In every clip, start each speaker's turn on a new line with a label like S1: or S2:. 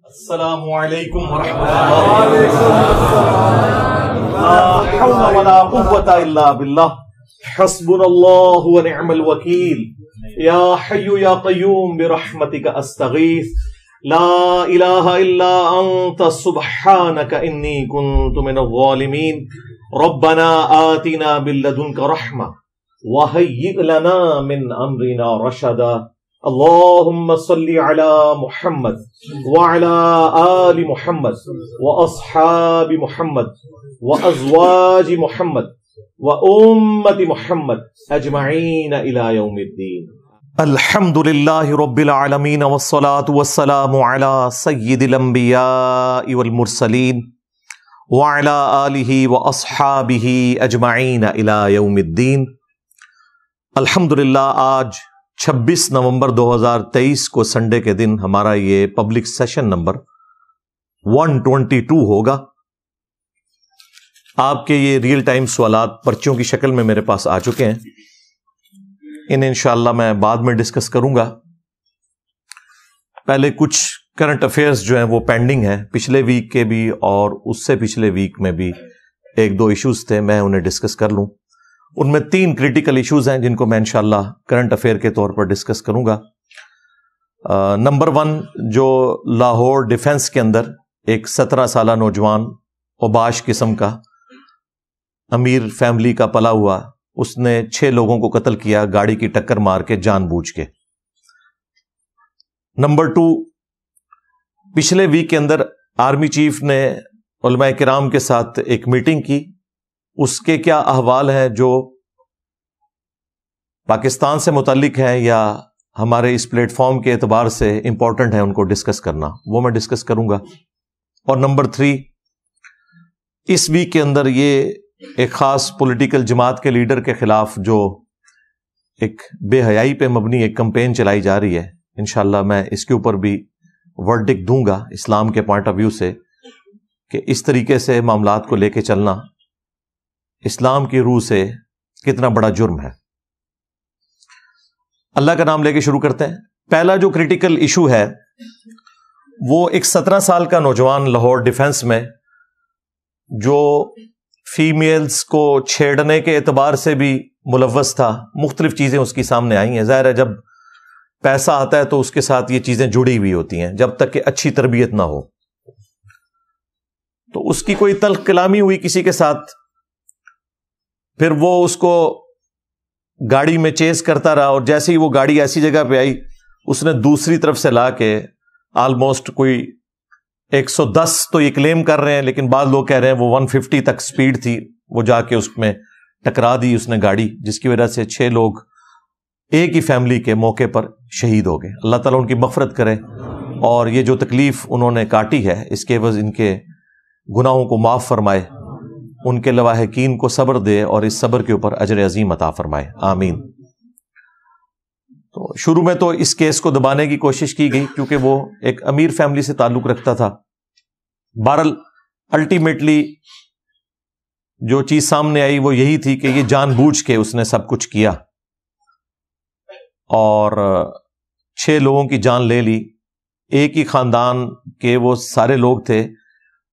S1: السلام علیکم ورحمۃ اللہ، لا حول ولا قوۃ الا باللہ، حسبنا اللہ ونعم الوکیل، یا حی یا قیوم برحمتک استغیث، لا الہ الا انت سبحانک انی کنت من الظالمین، ربنا آتنا من لدنک رحمہ وہیئ لنا من امرنا رشدا، اللهم صل على محمد وعلى آل محمد وأصحاب محمد وأزواج محمد وأمة محمد أجمعين إلى يوم الدين. الحمد لله رب العالمين والصلاة والسلام على سيد الأنبياء والمرسلين وعلى آله وأصحابه أجمعين إلى يوم الدين. الحمدللہ آج 26 نومبر 2023 کو سنڈے کے دن ہمارا یہ پبلک سیشن نمبر 122 ہوگا. آپ کے یہ ریئل ٹائم سوالات پرچیوں کی شکل میں میرے پاس آ چکے ہیں، انہیں انشاءاللہ میں بعد میں ڈسکس کروں گا. پہلے کچھ کرنٹ افیئرز جو ہیں وہ پینڈنگ ہیں، پچھلے ویک کے بھی اور اس سے پچھلے ویک میں بھی ایک دو ایشوز تھے، میں انہیں ڈسکس کر لوں. ان میں 3 کریٹیکل ایشوز ہیں جن کو میں انشاءاللہ کرنٹ افیئر کے طور پر ڈسکس کروں گا. نمبر 1، جو لاہور ڈیفنس کے اندر ایک 17 سالہ نوجوان اوباش قسم کا امیر فیملی کا پلا ہوا، اس نے 6 لوگوں کو قتل کیا گاڑی کی ٹکر مار کے جان بوجھ کے. نمبر 2، پچھلے ویک کے اندر آرمی چیف نے علماء کرام کے ساتھ ایک میٹنگ کی، اس کے کیا احوال ہیں جو پاکستان سے متعلق ہیں یا ہمارے اس پلیٹ فارم کے اعتبار سے امپورٹنٹ ہیں، ان کو ڈسکس کرنا، وہ میں ڈسکس کروں گا. اور نمبر 3، اس ویک کے اندر یہ ایک خاص پولیٹیکل جماعت کے لیڈر کے خلاف جو ایک بے حیائی پہ مبنی ایک کمپین چلائی جا رہی ہے، انشاءاللہ میں اس کے اوپر بھی ورڈکٹ دوں گا اسلام کے پوائنٹ آف ویو سے کہ اس طریقے سے معاملات کو لے کے چلنا اسلام کی روح سے کتنا بڑا جرم ہے. اللہ کا نام لے کے شروع کرتے ہیں. پہلا جو کریٹیکل ایشو ہے وہ ایک 17 سال کا نوجوان لاہور ڈیفنس میں جو فیمیلز کو چھیڑنے کے اعتبار سے بھی ملوث تھا. مختلف چیزیں اس کی سامنے آئی ہیں. ظاہر ہے جب پیسہ آتا ہے تو اس کے ساتھ یہ چیزیں جڑی ہوئی ہوتی ہیں جب تک کہ اچھی تربیت نہ ہو. تو اس کی کوئی تلخ کلامی ہوئی کسی کے ساتھ، پھر وہ اس کو گاڑی میں چیز کرتا رہا، اور جیسے ہی وہ گاڑی ایسی جگہ پہ آئی اس نے دوسری طرف سے لا کے آلموسٹ کوئی 110 تو یہ کلیم کر رہے ہیں لیکن بعض لوگ کہہ رہے ہیں وہ 150 تک سپیڈ تھی، وہ جا کے اس میں ٹکرا دی اس نے گاڑی، جس کی وجہ سے 6 لوگ ایک ہی فیملی کے موقع پر شہید ہو گئے. اللہ تعالیٰ ان کی مغفرت کرے اور یہ جو تکلیف انہوں نے کاٹی ہے اس کے عوض ان کے گناہوں کو معاف فرمائے، ان کے لواحقین کو صبر دے اور اس صبر کے اوپر اجر عظیم عطا فرمائے، آمین. تو شروع میں تو اس کیس کو دبانے کی کوشش کی گئی کیونکہ وہ ایک امیر فیملی سے تعلق رکھتا تھا. بہرحال الٹیمیٹلی جو چیز سامنے آئی وہ یہی تھی کہ یہ جان بوجھ کے اس نے سب کچھ کیا اور 6 لوگوں کی جان لے لی. ایک ہی خاندان کے وہ سارے لوگ تھے.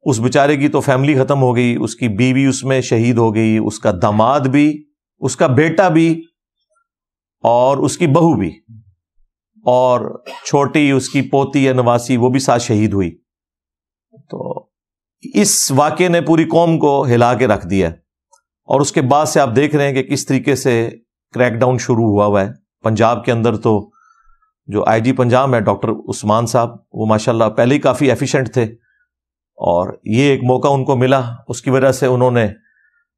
S1: اس بیچارے کی تو فیملی ختم ہو گئی، اس کی بیوی اس میں شہید ہو گئی، اس کا داماد بھی، اس کا بیٹا بھی اور اس کی بہو بھی، اور چھوٹی اس کی پوتی یا نواسی وہ بھی ساتھ شہید ہوئی. تو اس واقعے نے پوری قوم کو ہلا کے رکھ دیا، اور اس کے بعد سے آپ دیکھ رہے ہیں کہ کس طریقے سے کریک ڈاؤن شروع ہوا ہے. پنجاب کے اندر تو جو آئی جی پنجاب ہے ڈاکٹر عثمان صاحب، وہ ماشاءاللہ پہلے ہی کافی ایفیشینٹ تھے، اور یہ ایک موقع ان کو ملا، اس کی وجہ سے انہوں نے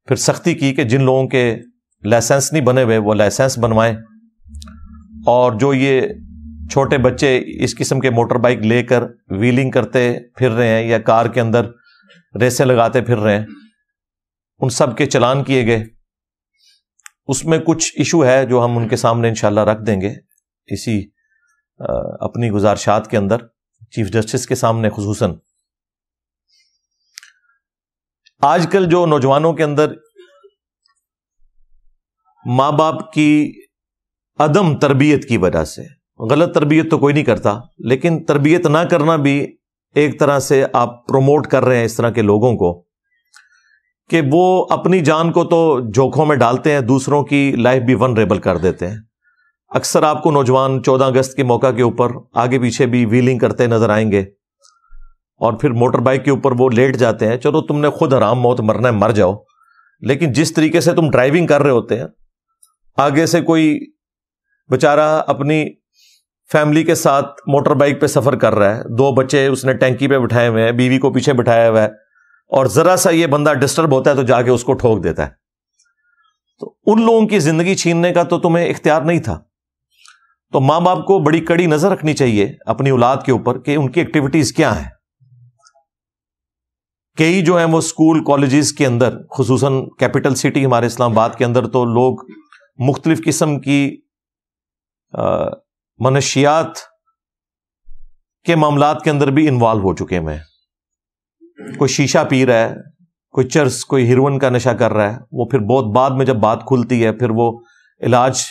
S1: پھر سختی کی کہ جن لوگوں کے لائسنس نہیں بنے ہوئے وہ لائسنس بنوائیں، اور جو یہ چھوٹے بچے اس قسم کے موٹر بائک لے کر ویلنگ کرتے پھر رہے ہیں یا کار کے اندر ریسیں لگاتے پھر رہے ہیں، ان سب کے چلان کیے گئے. اس میں کچھ ایشو ہے جو ہم ان کے سامنے انشاءاللہ رکھ دیں گے اسی اپنی گزارشات کے اندر چیف جسٹس کے سامنے. خصوصاً آج کل جو نوجوانوں کے اندر ماں باپ کی عدم تربیت کی وجہ سے، غلط تربیت تو کوئی نہیں کرتا لیکن تربیت نہ کرنا بھی ایک طرح سے آپ پروموٹ کر رہے ہیں اس طرح کے لوگوں کو کہ وہ اپنی جان کو تو جوکھوں میں ڈالتے ہیں، دوسروں کی لائف بھی ونریبل کر دیتے ہیں. اکثر آپ کو نوجوان 14 اگست کے موقع کے اوپر آگے پیچھے بھی ویلنگ کرتے نظر آئیں گے، اور پھر موٹر بائک کے اوپر وہ لیٹ جاتے ہیں. چلو تم نے خود حرام موت مرنا ہے، مر جاؤ، لیکن جس طریقے سے تم ڈرائیونگ کر رہے ہوتے ہیں، آگے سے کوئی بیچارہ اپنی فیملی کے ساتھ موٹر بائک پہ سفر کر رہا ہے، 2 بچے اس نے ٹینکی پہ بٹھائے ہوئے ہیں، بیوی کو پیچھے بٹھایا ہوا ہے، اور ذرا سا یہ بندہ ڈسٹرب ہوتا ہے تو جا کے اس کو ٹھوک دیتا ہے. تو ان لوگوں کی زندگی چھیننے کا تو تمہیں اختیار نہیں تھا. تو ماں باپ کو بڑی کڑی نظر رکھنی چاہیے اپنی اولاد کے اوپر کہ ان کی ایکٹیویٹیز کیا ہیں. کئی جو ہیں وہ اسکول کالجز کے اندر، خصوصاً کیپٹل سٹی ہمارے اسلام آباد کے اندر، تو لوگ مختلف قسم کی منشیات کے معاملات کے اندر بھی انوالو ہو چکے ہیں. کوئی شیشہ پی رہا ہے، کوئی چرس، کوئی ہیروئن کا نشہ کر رہا ہے. وہ پھر بہت بعد میں جب بات کھلتی ہے پھر وہ علاج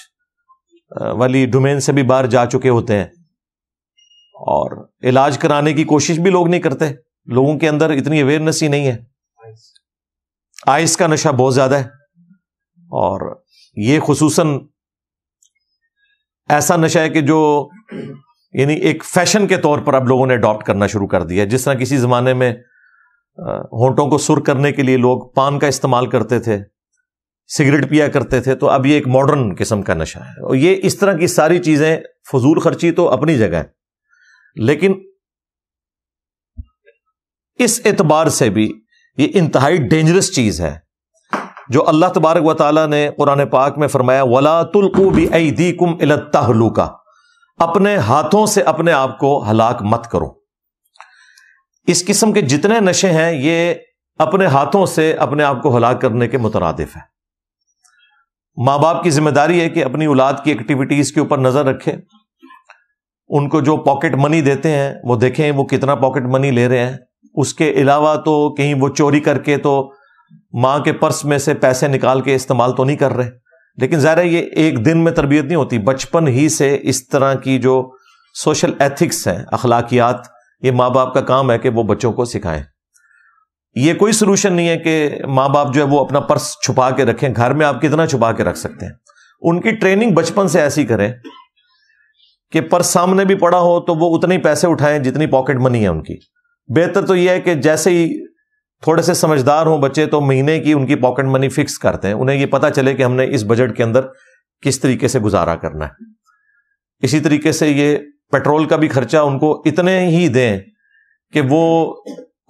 S1: والی ڈومین سے بھی باہر جا چکے ہوتے ہیں، اور علاج کرانے کی کوشش بھی لوگ نہیں کرتے. لوگوں کے اندر اتنی اویئرنیس ہی نہیں ہے. آئس کا نشہ بہت زیادہ ہے، اور یہ خصوصاً ایسا نشہ ہے کہ جو یعنی ایک فیشن کے طور پر اب لوگوں نے اڈاپٹ کرنا شروع کر دیا. جس طرح کسی زمانے میں ہونٹوں کو سرخ کرنے کے لیے لوگ پان کا استعمال کرتے تھے، سگریٹ پیا کرتے تھے، تو اب یہ ایک ماڈرن قسم کا نشہ ہے. اور یہ اس طرح کی ساری چیزیں، فضول خرچی تو اپنی جگہ ہے، لیکن اس اعتبار سے بھی یہ انتہائی ڈینجرس چیز ہے جو اللہ تبارک و تعالیٰ نے قرآن پاک میں فرمایا وَلَا تُلْقُوا بِأَيْدِيكُمْ إِلَى التَّهْلُكَةِ، اپنے ہاتھوں سے اپنے آپ کو ہلاک مت کرو. اس قسم کے جتنے نشے ہیں یہ اپنے ہاتھوں سے اپنے آپ کو ہلاک کرنے کے مترادف ہے. ماں باپ کی ذمہ داری ہے کہ اپنی اولاد کی ایکٹیویٹیز کے اوپر نظر رکھے. ان کو جو پاکٹ منی دیتے ہیں وہ دیکھیں وہ کتنا پاکٹ منی لے رہے ہیں. اس کے علاوہ تو کہیں وہ چوری کر کے تو ماں کے پرس میں سے پیسے نکال کے استعمال تو نہیں کر رہے. لیکن ظاہر ہے یہ ایک دن میں تربیت نہیں ہوتی، بچپن ہی سے اس طرح کی جو سوشل ایتھکس ہیں، اخلاقیات، یہ ماں باپ کا کام ہے کہ وہ بچوں کو سکھائیں. یہ کوئی سلوشن نہیں ہے کہ ماں باپ جو ہے وہ اپنا پرس چھپا کے رکھیں. گھر میں آپ کتنا چھپا کے رکھ سکتے ہیں؟ ان کی ٹریننگ بچپن سے ایسی کریں کہ پرس سامنے بھی پڑا ہو تو وہ اتنے ہی پیسے اٹھائیں جتنی پاکٹ منی ہے ان کی. بہتر تو یہ ہے کہ جیسے ہی تھوڑے سے سمجھدار ہوں بچے تو مہینے کی ان کی پاکٹ منی فکس کرتے ہیں. انہیں یہ پتا چلے کہ ہم نے اس بجٹ کے اندر کس طریقے سے گزارا کرنا ہے. اسی طریقے سے یہ پیٹرول کا بھی خرچہ ان کو اتنے ہی دیں کہ وہ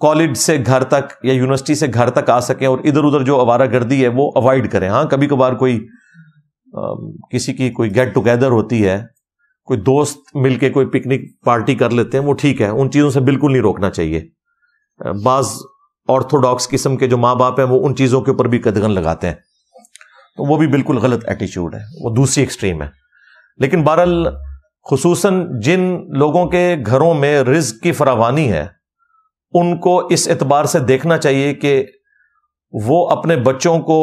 S1: کالج سے گھر تک یا یونیورسٹی سے گھر تک آ سکیں، اور ادھر ادھر جو آوارہ گردی ہے وہ اوائڈ کریں. ہاں کبھی کبھار کوئی کسی کی کوئی گیٹ ٹوگیدر ہوتی ہے، کوئی دوست مل کے کوئی پکنک پارٹی کر لیتے ہیں، وہ ٹھیک ہے، ان چیزوں سے بالکل نہیں روکنا چاہیے. بعض آرتھوڈاکس قسم کے جو ماں باپ ہیں وہ ان چیزوں کے اوپر بھی قدغن لگاتے ہیں، تو وہ بھی بالکل غلط ایٹیچیوڈ ہے، وہ دوسری ایکسٹریم ہے. لیکن بہرحال خصوصاً جن لوگوں کے گھروں میں رزق کی فراوانی ہے ان کو اس اعتبار سے دیکھنا چاہیے کہ وہ اپنے بچوں کو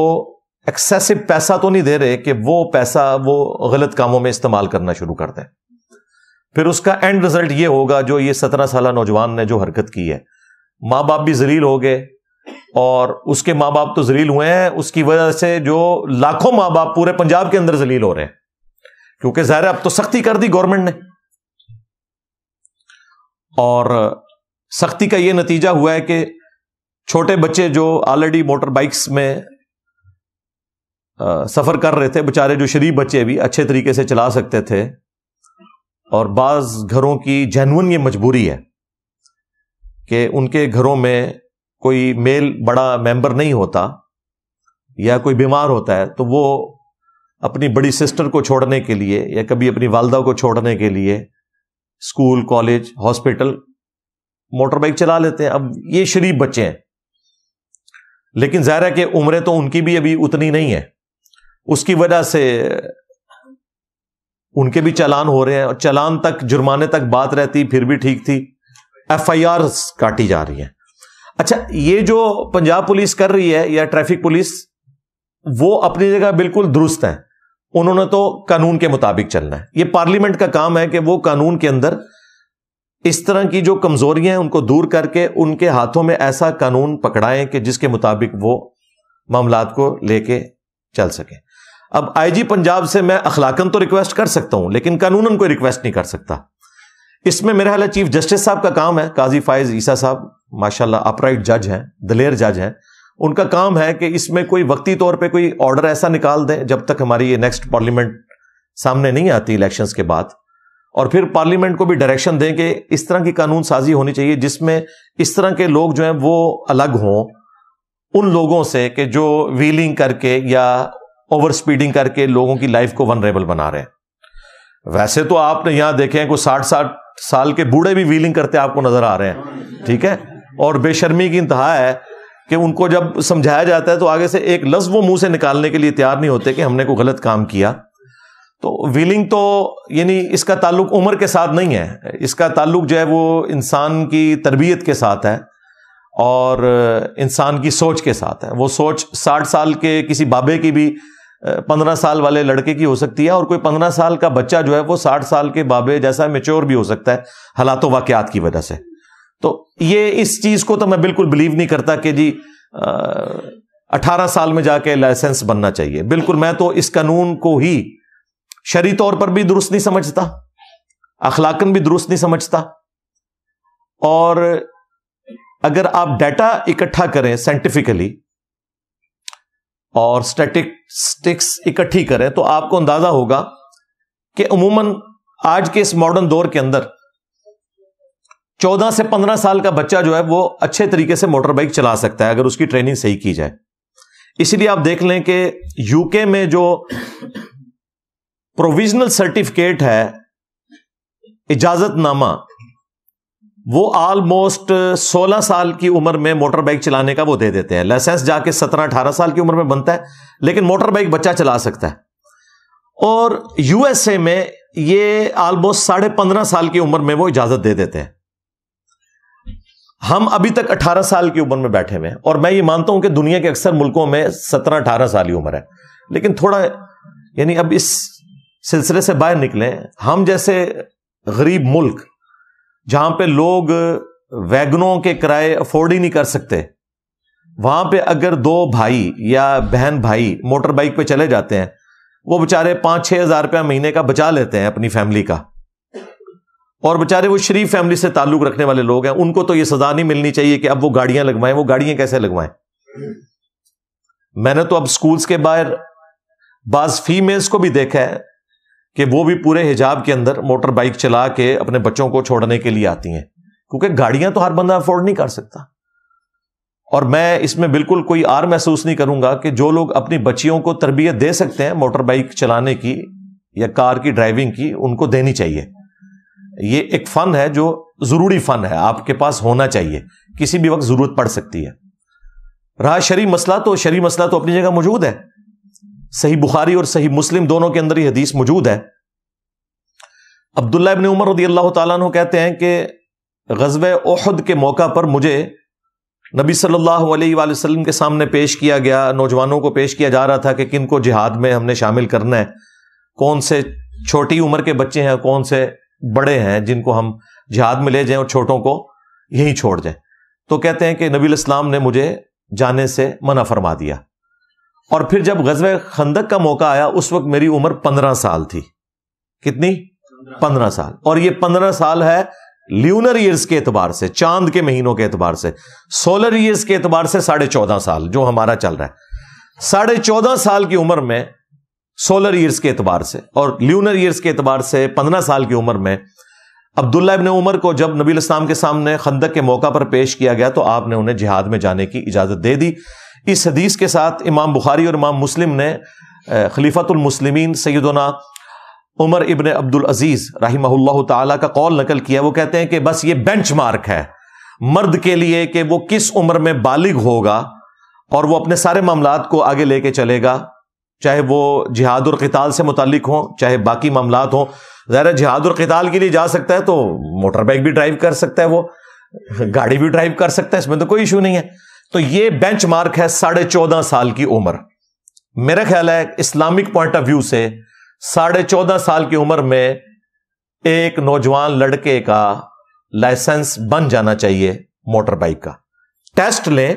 S1: ایکسیسو پیسہ تو نہیں دے رہے کہ وہ پیسہ وہ غلط کاموں میں استعمال کرنا شروع کر دیں. پھر اس کا اینڈ رزلٹ یہ ہوگا جو یہ 17 سالہ نوجوان نے جو حرکت کی ہے. ماں باپ بھی ذلیل ہو گئے، اور اس کے ماں باپ تو ذلیل ہوئے ہیں، اس کی وجہ سے جو لاکھوں ماں باپ پورے پنجاب کے اندر ذلیل ہو رہے ہیں، کیونکہ ظاہر اب تو سختی کر دی گورنمنٹ نے. اور سختی کا یہ نتیجہ ہوا ہے کہ چھوٹے بچے جو آلریڈی موٹر بائکس میں سفر کر رہے تھے، بےچارے جو شریف بچے بھی اچھے طریقے سے چلا سکتے تھے، اور بعض گھروں کی جینون یہ مجبوری ہے کہ ان کے گھروں میں کوئی میل بڑا ممبر نہیں ہوتا یا کوئی بیمار ہوتا ہے، تو وہ اپنی بڑی سسٹر کو چھوڑنے کے لیے یا کبھی اپنی والدہ کو چھوڑنے کے لیے school, college, hospital motor bike چلا لیتے ہیں. اب یہ شریف بچے ہیں، لیکن ظاہر ہے کہ عمریں تو ان کی بھی ابھی اتنی نہیں ہے، اس کی وجہ سے ان کے بھی چالان ہو رہے ہیں، اور چالان تک، جرمانے تک بات رہتی پھر بھی ٹھیک تھی، ایف آئی آر کاٹی جا رہی ہیں. اچھا، یہ جو پنجاب پولیس کر رہی ہے یا ٹریفک پولیس، وہ اپنی جگہ بالکل درست ہے. انہوں نے تو قانون کے مطابق چلنا ہے. یہ پارلیمنٹ کا کام ہے کہ وہ قانون کے اندر اس طرح کی جو کمزوریاں ہیں ان کو دور کر کے ان کے ہاتھوں میں ایسا قانون پکڑائیں کہ جس کے مطابق وہ معاملات کو لے کے چل سکیں. اب آئی جی پنجاب سے میں اخلاقاً تو ریکویسٹ کر سکتا ہوں لیکن قانوناً کوئی ریکویسٹ نہیں کر سکتا. اس میں میرا خیال ہے چیف جسٹس صاحب کا کام ہے, قاضی فائز عیسیٰ صاحب ماشاءاللہ اپرائٹ جج ہیں, دلیر جج ہیں, ان کا کام ہے کہ اس میں کوئی وقتی طور پہ کوئی آرڈر ایسا نکال دیں جب تک ہماری یہ نیکسٹ پارلیمنٹ سامنے نہیں آتی الیکشنز کے بعد, اور پھر پارلیمنٹ کو بھی ڈائریکشن دیں کہ اس طرح کی قانون سازی ہونی چاہیے جس میں اس طرح کے لوگ جو ہیں وہ الگ ہوں ان لوگوں سے کہ جو ویلنگ کر کے یا اوور سپیڈنگ کر کے لوگوں کی لائف کو ونریبل بنا رہے ہیں. ویسے تو آپ نے یہاں دیکھیں کوئی 60 سال کے بوڑھے بھی ویلنگ کرتے آپ کو نظر آ رہے ہیں, ٹھیک ہے, اور بے شرمی کی انتہا ہے کہ ان کو جب سمجھایا جاتا ہے تو آگے سے ایک لفظ وہ منہ سے نکالنے کے لیے تیار نہیں ہوتے کہ ہم نے کوئی غلط کام کیا. تو ویلنگ تو یعنی اس کا تعلق عمر کے ساتھ نہیں ہے, اس کا تعلق جو ہے وہ انسان کی تربیت کے ساتھ ہے اور انسان کی سوچ کے ساتھ ہے. وہ سوچ 60 سال کے کسی بابے کی بھی 15 سال والے لڑکے کی ہو سکتی ہے, اور کوئی 15 سال کا بچہ جو ہے وہ 60 سال کے بابے جیسا میچور بھی ہو سکتا ہے حالات و واقعات کی وجہ سے. تو یہ اس چیز کو تو میں بالکل بلیو نہیں کرتا کہ جی 18 سال میں جا کے لائسنس بننا چاہیے. بالکل میں تو اس قانون کو ہی شرعی طور پر بھی درست نہیں سمجھتا, اخلاقاً بھی درست نہیں سمجھتا. اور اگر آپ ڈیٹا اکٹھا کریں سائنٹیفکلی اور اسٹیٹسٹکس اکٹھی کریں تو آپ کو اندازہ ہوگا کہ عموماً آج کے اس ماڈرن دور کے اندر 14 سے 15 سال کا بچہ جو ہے وہ اچھے طریقے سے موٹر بائک چلا سکتا ہے اگر اس کی ٹریننگ صحیح کی جائے. اسی لیے آپ دیکھ لیں کہ یو کے میں جو پروویژنل سرٹیفکیٹ ہے, اجازت نامہ, وہ آلموسٹ 16 سال کی عمر میں موٹر بائک چلانے کا وہ دے دیتے ہیں. لائسنس جا کے 17-18 سال کی عمر میں بنتا ہے لیکن موٹر بائک بچہ چلا سکتا ہے. اور یو ایس اے میں یہ آلموسٹ 15.5 سال کی عمر میں وہ اجازت دے دیتے ہیں. ہم ابھی تک 18 سال کی عمر میں بیٹھے ہوئے ہیں, اور میں یہ مانتا ہوں کہ دنیا کے اکثر ملکوں میں 17-18 سال کی عمر ہے. لیکن تھوڑا یعنی اب اس سلسلے سے باہر نکلیں. ہم جیسے غریب ملک جہاں پہ لوگ ویگنوں کے کرائے افورڈ ہی نہیں کر سکتے, وہاں پہ اگر 2 بھائی یا بہن بھائی موٹر بائک پہ چلے جاتے ہیں وہ بےچارے 5-6 ہزار روپیہ مہینے کا بچا لیتے ہیں اپنی فیملی کا, اور بےچارے وہ شریف فیملی سے تعلق رکھنے والے لوگ ہیں, ان کو تو یہ سزا نہیں ملنی چاہیے کہ اب وہ گاڑیاں لگوائیں. وہ گاڑیاں کیسے لگوائیں؟ میں نے تو اب سکولز کے باہر بعض فیمیلز کو بھی دیکھا ہے کہ وہ بھی پورے حجاب کے اندر موٹر بائک چلا کے اپنے بچوں کو چھوڑنے کے لیے آتی ہیں, کیونکہ گاڑیاں تو ہر بندہ افورڈ نہیں کر سکتا. اور میں اس میں بالکل کوئی آر محسوس نہیں کروں گا کہ جو لوگ اپنی بچیوں کو تربیت دے سکتے ہیں موٹر بائک چلانے کی یا کار کی ڈرائیونگ کی, ان کو دینی چاہیے. یہ ایک فن ہے جو ضروری فن ہے, آپ کے پاس ہونا چاہیے, کسی بھی وقت ضرورت پڑ سکتی ہے. رہا شرعی مسئلہ, تو شرعی مسئلہ تو اپنی جگہ موجود ہے. صحیح بخاری اور صحیح مسلم دونوں کے اندر یہ حدیث موجود ہے. عبداللہ ابن عمر رضی اللہ تعالیٰ عنہ کہتے ہیں کہ غزوہ احد کے موقع پر مجھے نبی صلی اللہ علیہ وآلہ وسلم کے سامنے پیش کیا گیا, نوجوانوں کو پیش کیا جا رہا تھا کہ کن کو جہاد میں ہم نے شامل کرنا ہے, کون سے چھوٹی عمر کے بچے ہیں, کون سے بڑے ہیں جن کو ہم جہاد میں لے جائیں اور چھوٹوں کو یہیں چھوڑ جائیں. تو کہتے ہیں کہ نبی علیہ السلام نے مجھے جانے سے منع فرما دیا. اور پھر جب غزوہ خندق کا موقع آیا اس وقت میری عمر 15 سال تھی. کتنی؟ 15 سال. اور یہ 15 سال ہے لیونر ایئرز کے اعتبار سے, چاند کے مہینوں کے اعتبار سے. سولر ایئرز کے اعتبار سے 14.5 سال جو ہمارا چل رہا ہے. 14.5 سال کی عمر میں سولر ایئرز کے اعتبار سے اور لیونر ایئرز کے اعتبار سے 15 سال کی عمر میں عبداللہ ابن عمر کو جب نبی علیہ السلام کے سامنے خندق کے موقع پر پیش کیا گیا تو آپ نے انہیں جہاد میں جانے کی اجازت دے دی. اس حدیث کے ساتھ امام بخاری اور امام مسلم نے خلیفۃ المسلمین سیدنا عمر ابن عبد العزیز رحمہ اللہ تعالی کا قول نقل کیا. وہ کہتے ہیں کہ بس یہ بینچ مارک ہے مرد کے لیے کہ وہ کس عمر میں بالغ ہوگا اور وہ اپنے سارے معاملات کو آگے لے کے چلے گا, چاہے وہ جہاد اور قتال سے متعلق ہوں چاہے باقی معاملات ہوں. ظاہر جہاد اور قتال کے لیے جا سکتا ہے تو موٹر بائک بھی ڈرائیو کر سکتا ہے, وہ گاڑی بھی ڈرائیو کر سکتا ہے, اس میں تو کوئی ایشو نہیں ہے. تو یہ بینچ مارک ہے 14.5 سال کی عمر. میرا خیال ہے اسلامک پوائنٹ آف ویو سے 14.5 سال کی عمر میں ایک نوجوان لڑکے کا لائسنس بن جانا چاہیے موٹر بائک کا. ٹیسٹ لیں,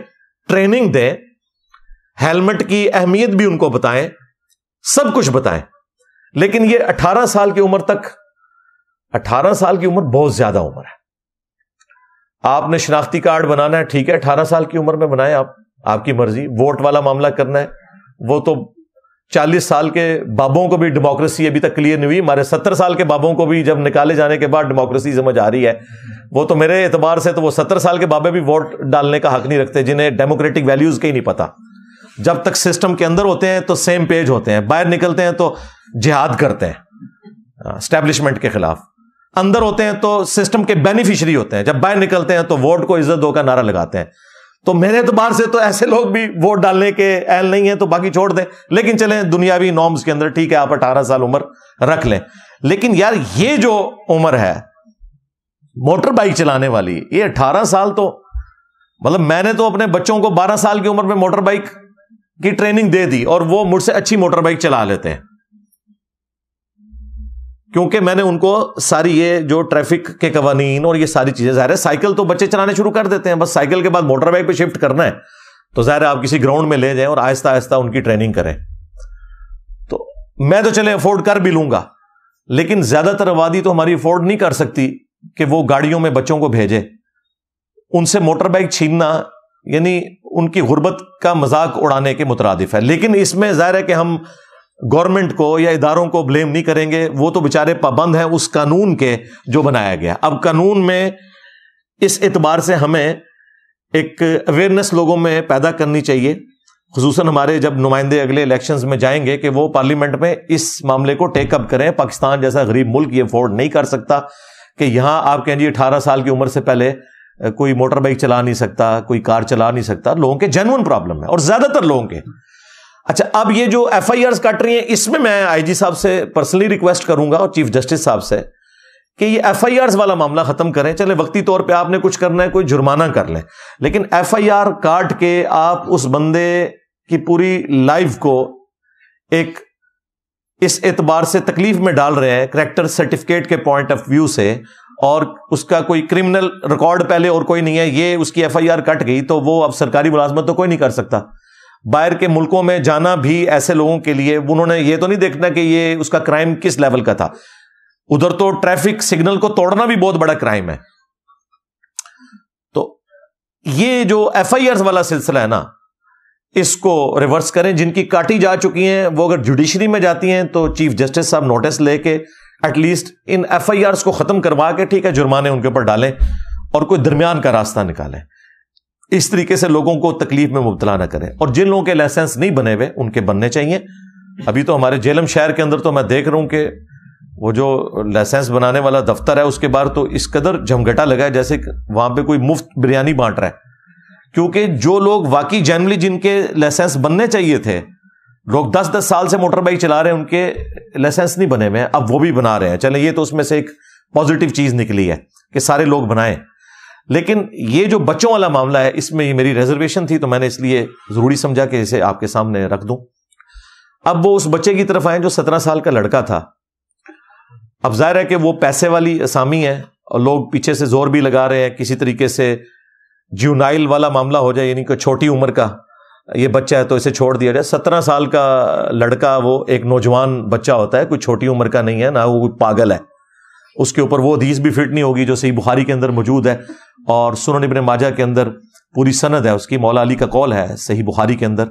S1: ٹریننگ دیں, ہیلمٹ کی اہمیت بھی ان کو بتائیں, سب کچھ بتائیں. لیکن یہ 18 سال کی عمر تک, 18 سال کی عمر بہت زیادہ عمر ہے. آپ نے شناختی کارڈ بنانا ہے, ٹھیک ہے 18 سال کی عمر میں بنائیں, آپ کی مرضی. ووٹ والا معاملہ کرنا ہے, وہ تو 40 سال کے بابوں کو بھی ڈیموکریسی ابھی تک کلیئر نہیں ہوئی. ہمارے 70 سال کے بابوں کو بھی جب نکالے جانے کے بعد ڈیموکریسی سمجھ آ رہی ہے. وہ تو میرے اعتبار سے تو وہ 70 سال کے بابے بھی ووٹ ڈالنے کا حق نہیں رکھتے, جنہیں ڈیموکریٹک ویلیوز کا ہی نہیں پتا. جب تک سسٹم کے اندر ہوتے ہیں تو سیم پیج ہوتے ہیں, باہر نکلتے ہیں تو جہاد کرتے ہیں اسٹیبلشمنٹ کے خلاف. اندر ہوتے ہیں تو سسٹم کے بینیفیشری ہوتے ہیں, جب باہر نکلتے ہیں تو ووٹ کو عزت دو کا نعرہ لگاتے ہیں. تو میرے اعتبار سے تو ایسے لوگ بھی ووٹ ڈالنے کے اہل نہیں ہیں, تو باقی چھوڑ دیں. لیکن چلیں دنیاوی نارمز کے اندر ٹھیک ہے, آپ 18 سال عمر رکھ لیں. لیکن یار یہ جو عمر ہے موٹر بائک چلانے والی, یہ 18 سال تو مطلب میں نے تو اپنے بچوں کو 12 سال کی عمر میں موٹر بائک کی ٹریننگ دے دی, اور وہ مجھ سے اچھی موٹر بائک چلا لیتے ہیں, کیونکہ میں نے ان کو ساری یہ جو ٹریفک کے قوانین اور یہ ساری چیزیں, ظاہر ہے سائیکل تو بچے چلانے شروع کر دیتے ہیں, بس سائیکل کے بعد موٹر بائک پہ شفٹ کرنا ہے, تو ظاہر ہے آپ کسی گراؤنڈ میں لے جائیں اور آہستہ آہستہ ان کی ٹریننگ کریں. تو میں تو چلے افورڈ کر بھی لوں گا, لیکن زیادہ تر آبادی تو ہماری افورڈ نہیں کر سکتی کہ وہ گاڑیوں میں بچوں کو بھیجے. ان سے موٹر بائک چھیننا یعنی ان کی غربت کا مذاق اڑانے کے مترادف ہے. لیکن اس میں ظاہر ہے کہ ہم گورنمنٹ کو یا اداروں کو بلیم نہیں کریں گے, وہ تو بیچارے پابند ہیں اس قانون کے جو بنایا گیا. اب قانون میں اس اعتبار سے ہمیں ایک اویئرنیس لوگوں میں پیدا کرنی چاہیے, خصوصاً ہمارے جب نمائندے اگلے الیکشنز میں جائیں گے, کہ وہ پارلیمنٹ میں اس معاملے کو ٹیک اپ کریں. پاکستان جیسا غریب ملک یہ افورڈ نہیں کر سکتا کہ یہاں آپ کہیں جی 18 سال کی عمر سے پہلے کوئی موٹر بائک چلا نہیں سکتا, کوئی کار چلا نہیں سکتا. لوگوں کے جینوئن پرابلم ہے, اور زیادہ تر لوگوں کے. اچھا, اب یہ جو ایف آئی آرز کٹ رہی ہیں, اس میں میں آئی جی صاحب سے پرسنلی ریکویسٹ کروں گا اور چیف جسٹس صاحب سے کہ یہ ایف آئی آرز والا معاملہ ختم کریں. چلے وقتی طور پہ آپ نے کچھ کرنا ہے, کوئی جرمانہ کر لیں, لیکن ایف آئی آر کاٹ کے آپ اس بندے کی پوری لائف کو ایک اس اعتبار سے تکلیف میں ڈال رہے ہیں کریکٹر سرٹیفکیٹ کے پوائنٹ آف ویو سے, اور اس کا کوئی کرمنل ریکارڈ پہلے اور کوئی نہیں ہے, یہ اس کی ایف آئی آر کٹ گئی تو وہ اب سرکاری ملازمت تو کوئی نہیں کر سکتا. باہر کے ملکوں میں جانا بھی ایسے لوگوں کے لیے, انہوں نے یہ تو نہیں دیکھنا کہ یہ اس کا کرائم کس لیول کا تھا. ادھر تو ٹریفک سگنل کو توڑنا بھی بہت بڑا کرائم ہے. تو یہ جو ایف آئی آرز والا سلسلہ ہے نا, اس کو ریورس کریں. جن کی کاٹی جا چکی ہیں وہ اگر جوڈیشری میں جاتی ہیں تو چیف جسٹس صاحب نوٹس لے کے ایٹ لیسٹ ان ایف آئی آرز کو ختم کروا کے ٹھیک ہے جرمانے ان کے اوپر ڈالیں, اور کوئی درمیان کا راستہ نکالیں. اس طریقے سے لوگوں کو تکلیف میں مبتلا نہ کریں. اور جن لوگوں کے لائسنس نہیں بنے ہوئے ان کے بننے چاہیے. ابھی تو ہمارے جیلم شہر کے اندر تو میں دیکھ رہا ہوں کہ وہ جو لائسنس بنانے والا دفتر ہے اس کے باہر تو اس قدر جھمگٹا لگا ہے جیسے وہاں پہ کوئی مفت بریانی بانٹ رہا ہے. کیونکہ جو لوگ واقعی جنرلی جن کے لائسنس بننے چاہیے تھے, لوگ 10-10 سال سے موٹر بائک چلا رہے ہیں, ان کے لائسنس نہیں بنے ہوئے ہیں, اب وہ بھی بنا رہے ہیں. چلیں یہ تو اس میں سے ایک پازیٹیو چیز نکلی ہے کہ سارے لوگ بنائیں. لیکن یہ جو بچوں والا معاملہ ہے, اس میں یہ میری ریزرویشن تھی, تو میں نے اس لیے ضروری سمجھا کہ اسے آپ کے سامنے رکھ دوں. اب وہ اس بچے کی طرف آئیں جو 17 سال کا لڑکا تھا. اب ظاہر ہے کہ وہ پیسے والی اسامی ہے, اور لوگ پیچھے سے زور بھی لگا رہے ہیں کسی طریقے سے جیونائل والا معاملہ ہو جائے, یعنی کہ چھوٹی عمر کا یہ بچہ ہے تو اسے چھوڑ دیا جائے. 17 سال کا لڑکا وہ ایک نوجوان بچہ ہوتا ہے, کوئی چھوٹی عمر کا نہیں ہے, نہ وہ کوئی پاگل ہے. اس کے اوپر وہ حدیث بھی فٹ نہیں ہوگی جو صحیح بخاری کے اندر موجود ہے, اور سنن ابن ماجہ کے اندر پوری سند ہے اس کی, مولا علی کا قول ہے صحیح بخاری کے اندر,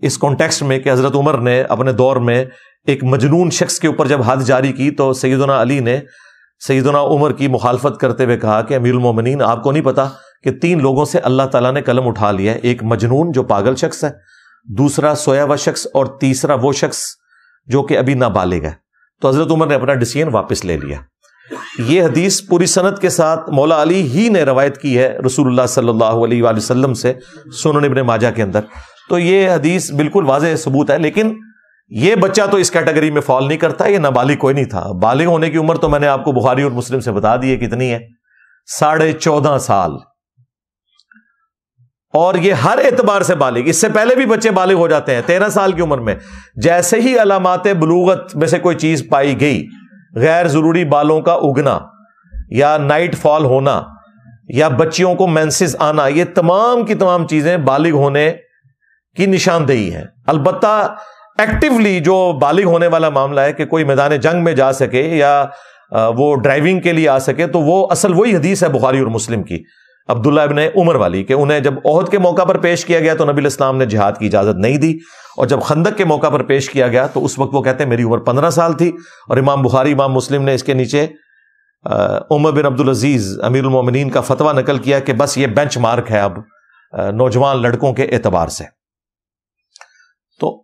S1: اس کانٹیکسٹ میں کہ حضرت عمر نے اپنے دور میں ایک مجنون شخص کے اوپر جب حد جاری کی تو سیدنا علی نے سیدنا عمر کی مخالفت کرتے ہوئے کہا کہ امیر المومنین, آپ کو نہیں پتا کہ 3 لوگوں سے اللہ تعالیٰ نے قلم اٹھا لیا ہے, ایک مجنون جو پاگل شخص ہے, دوسرا سویا ہوا شخص, اور تیسرا وہ شخص جو کہ ابھی نابالغ ہے. تو حضرت عمر نے اپنا ڈیسیژن واپس لے لیا. یہ حدیث پوری سند کے ساتھ مولا علی ہی نے روایت کی ہے رسول اللہ صلی اللہ علیہ وآلہ وسلم سے سنن ابن ماجہ کے اندر. تو یہ حدیث بالکل واضح ثبوت ہے. لیکن یہ بچہ تو اس کیٹیگری میں فال نہیں کرتا, یہ نابالغ کوئی نہیں تھا. بالغ ہونے کی عمر تو میں نے آپ کو بخاری اور مسلم سے بتا دی ہے کتنی ہے, 14.5 سال. اور یہ ہر اعتبار سے بالغ, اس سے پہلے بھی بچے بالغ ہو جاتے ہیں 13 سال کی عمر میں. جیسے ہی علامات بلوغت میں سے کوئی چیز پائی گئی, غیر ضروری بالوں کا اگنا یا نائٹ فال ہونا یا بچیوں کو مینسز آنا، یہ تمام کی تمام چیزیں بالغ ہونے کی نشاندہی ہے. البتہ ایکٹیولی جو بالغ ہونے والا معاملہ ہے کہ کوئی میدان جنگ میں جا سکے یا وہ ڈرائیونگ کے لیے آ سکے، تو وہ اصل وہی حدیث ہے بخاری اور مسلم کی عبداللہ ابن عمر والی، کہ انہیں جب احد کے موقع پر پیش کیا گیا تو نبی علیہ السلام نے جہاد کی اجازت نہیں دی، اور جب خندق کے موقع پر پیش کیا گیا تو اس وقت وہ کہتے ہیں میری عمر 15 سال تھی. اور امام بخاری امام مسلم نے اس کے نیچے عمر بن عبدالعزیز امیر المومنین کا فتویٰ نقل کیا کہ بس یہ بینچ مارک ہے اب نوجوان لڑکوں کے اعتبار سے. تو